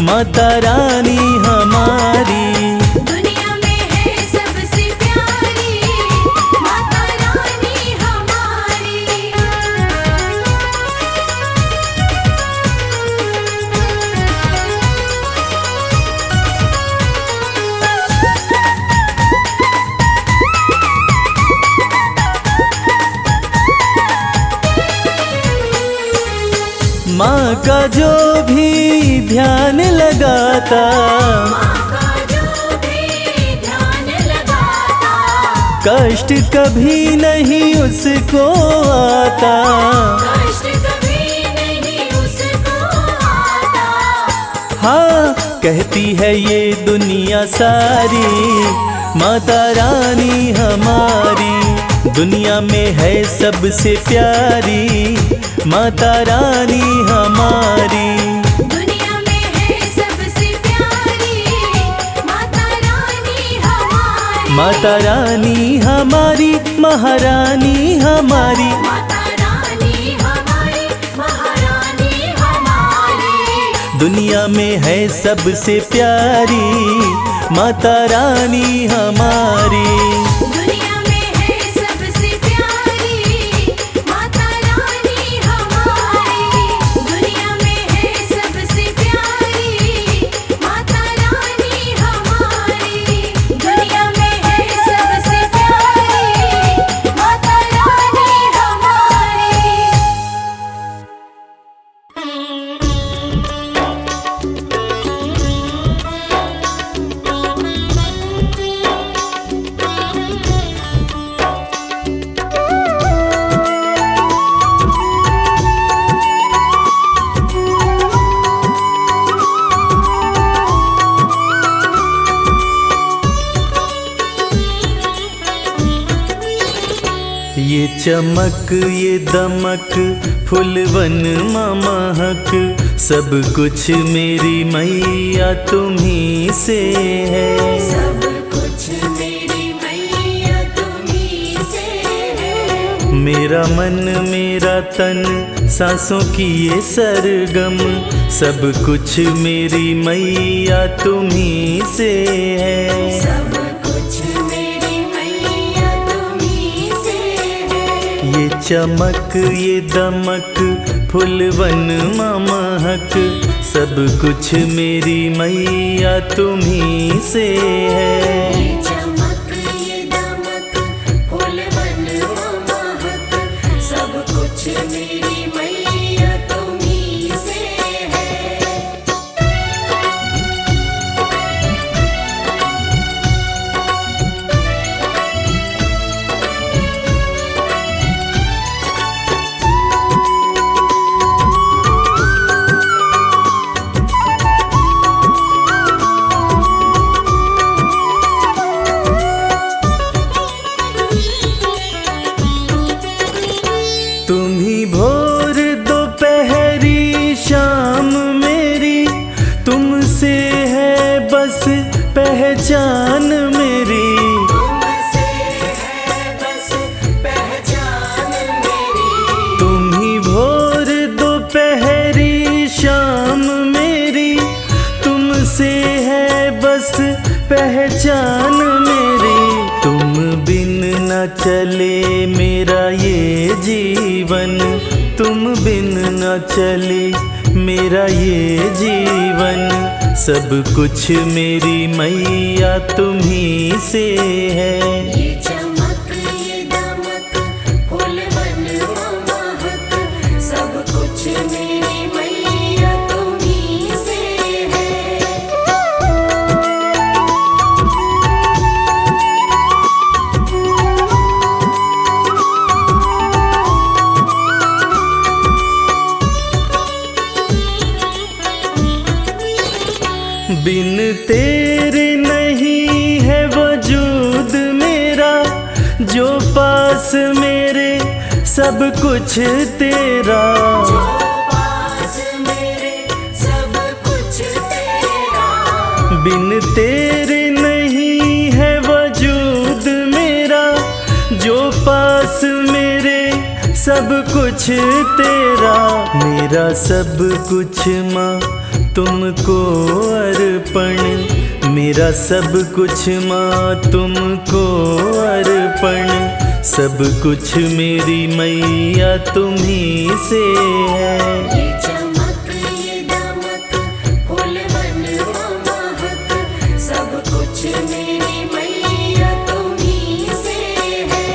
माता रानी हमारी। दुनिया में है सबसे प्यारी माता रानी हमारी। माँ का जो भी ध्यान लगाता, माँ का जो भी ध्यान लगाता। कष्ट कभी नहीं उसको आता। कष्ट कभी नहीं उसको आता। हाँ, कहती है ये दुनिया सारी माता रानी हमारी। दुनिया में है सबसे प्यारी माता रानी हमारी। दुनिया में है सबसे प्यारी माता रानी हमारी। माता रानी हमारी, महारानी हमारी। माता रानी हमारी, महारानी हमारी। दुनिया में है सबसे प्यारी माता रानी हमारी। दुनिया में है सबसे प्यारी माता रानी हमारी। दुनिया में है सबसे प्यारी माता रानी हमारी। दुनिया में है सबसे प्यारी माता रानी हमारी। ये चमक ये दमक फुलवन महक सब कुछ मेरी मैया तुम्ही से है। सब कुछ मेरी मैया तुम्ही से है। मेरा मन मेरा तन सांसों की ये सरगम सब कुछ मेरी मैया तुम्ही से है। सब कुछ मेरी मैया तुम्ही से है। ये चमक ये दमक फुलवन महक सब कुछ मेरी मैया तुम्ही से है। ये चमक ये दमक फूलवन महक सब कुछ मेरी मैया तुम्ही से है। तुम्ही भोर दोपहरी शाम मेरी तुमसे है बस पहचान मेरी। तुमसे है बस पहचान मेरी। तुम्ही भोर दोपहरी शाम मेरी तुमसे है बस पहचान मेरी। तुम बिन न चले मेरा ये जीवन तुम बिन न चले मेरा ये जीवन सब कुछ मेरी मैया तुम्ही से है। ये चमक ये दमक फूलवन महक सब कुछ मेरी मैया तुम्ही से है। बिन तेरे नहीं है वजूद मेरा जो पास मेरे सब कुछ तेरा। जो पास मेरे सब कुछ तेरा। बिन तेरे नहीं है वजूद मेरा जो पास मेरे सब कुछ तेरा। मेरा सब कुछ माँ तुमको अर्पण मेरा सब कुछ माँ तुमको अर्पण सब कुछ मेरी मैया तुम्ही से है। ये चमक ये दमक फूलवन महक सब कुछ मेरी मैया तुम्ही से है।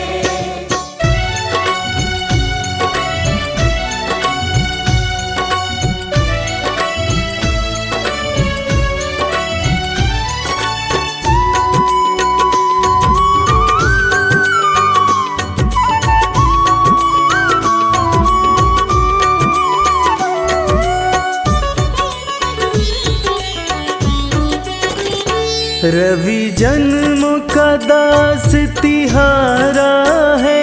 रवि जन्मों का दास तिहारा है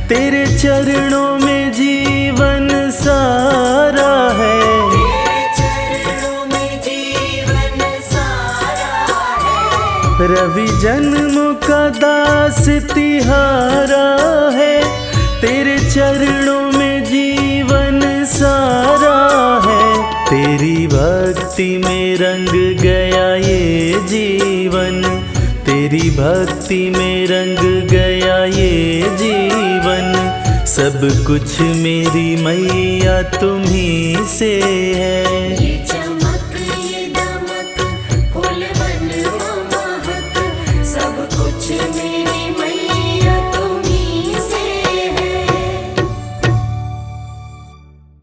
तेरे चरणों में जीवन सारा है। तेरे चरणों में जीवन सारा है। रवि जन्मों का दास तिहारा है तेरे चरणों में जीवन सारा है। तेरी भक्ति में रंग गया ये जीवन, तेरी भक्ति में रंग गया ये जीवन। सब कुछ मेरी मैया तुम्ही से है। ये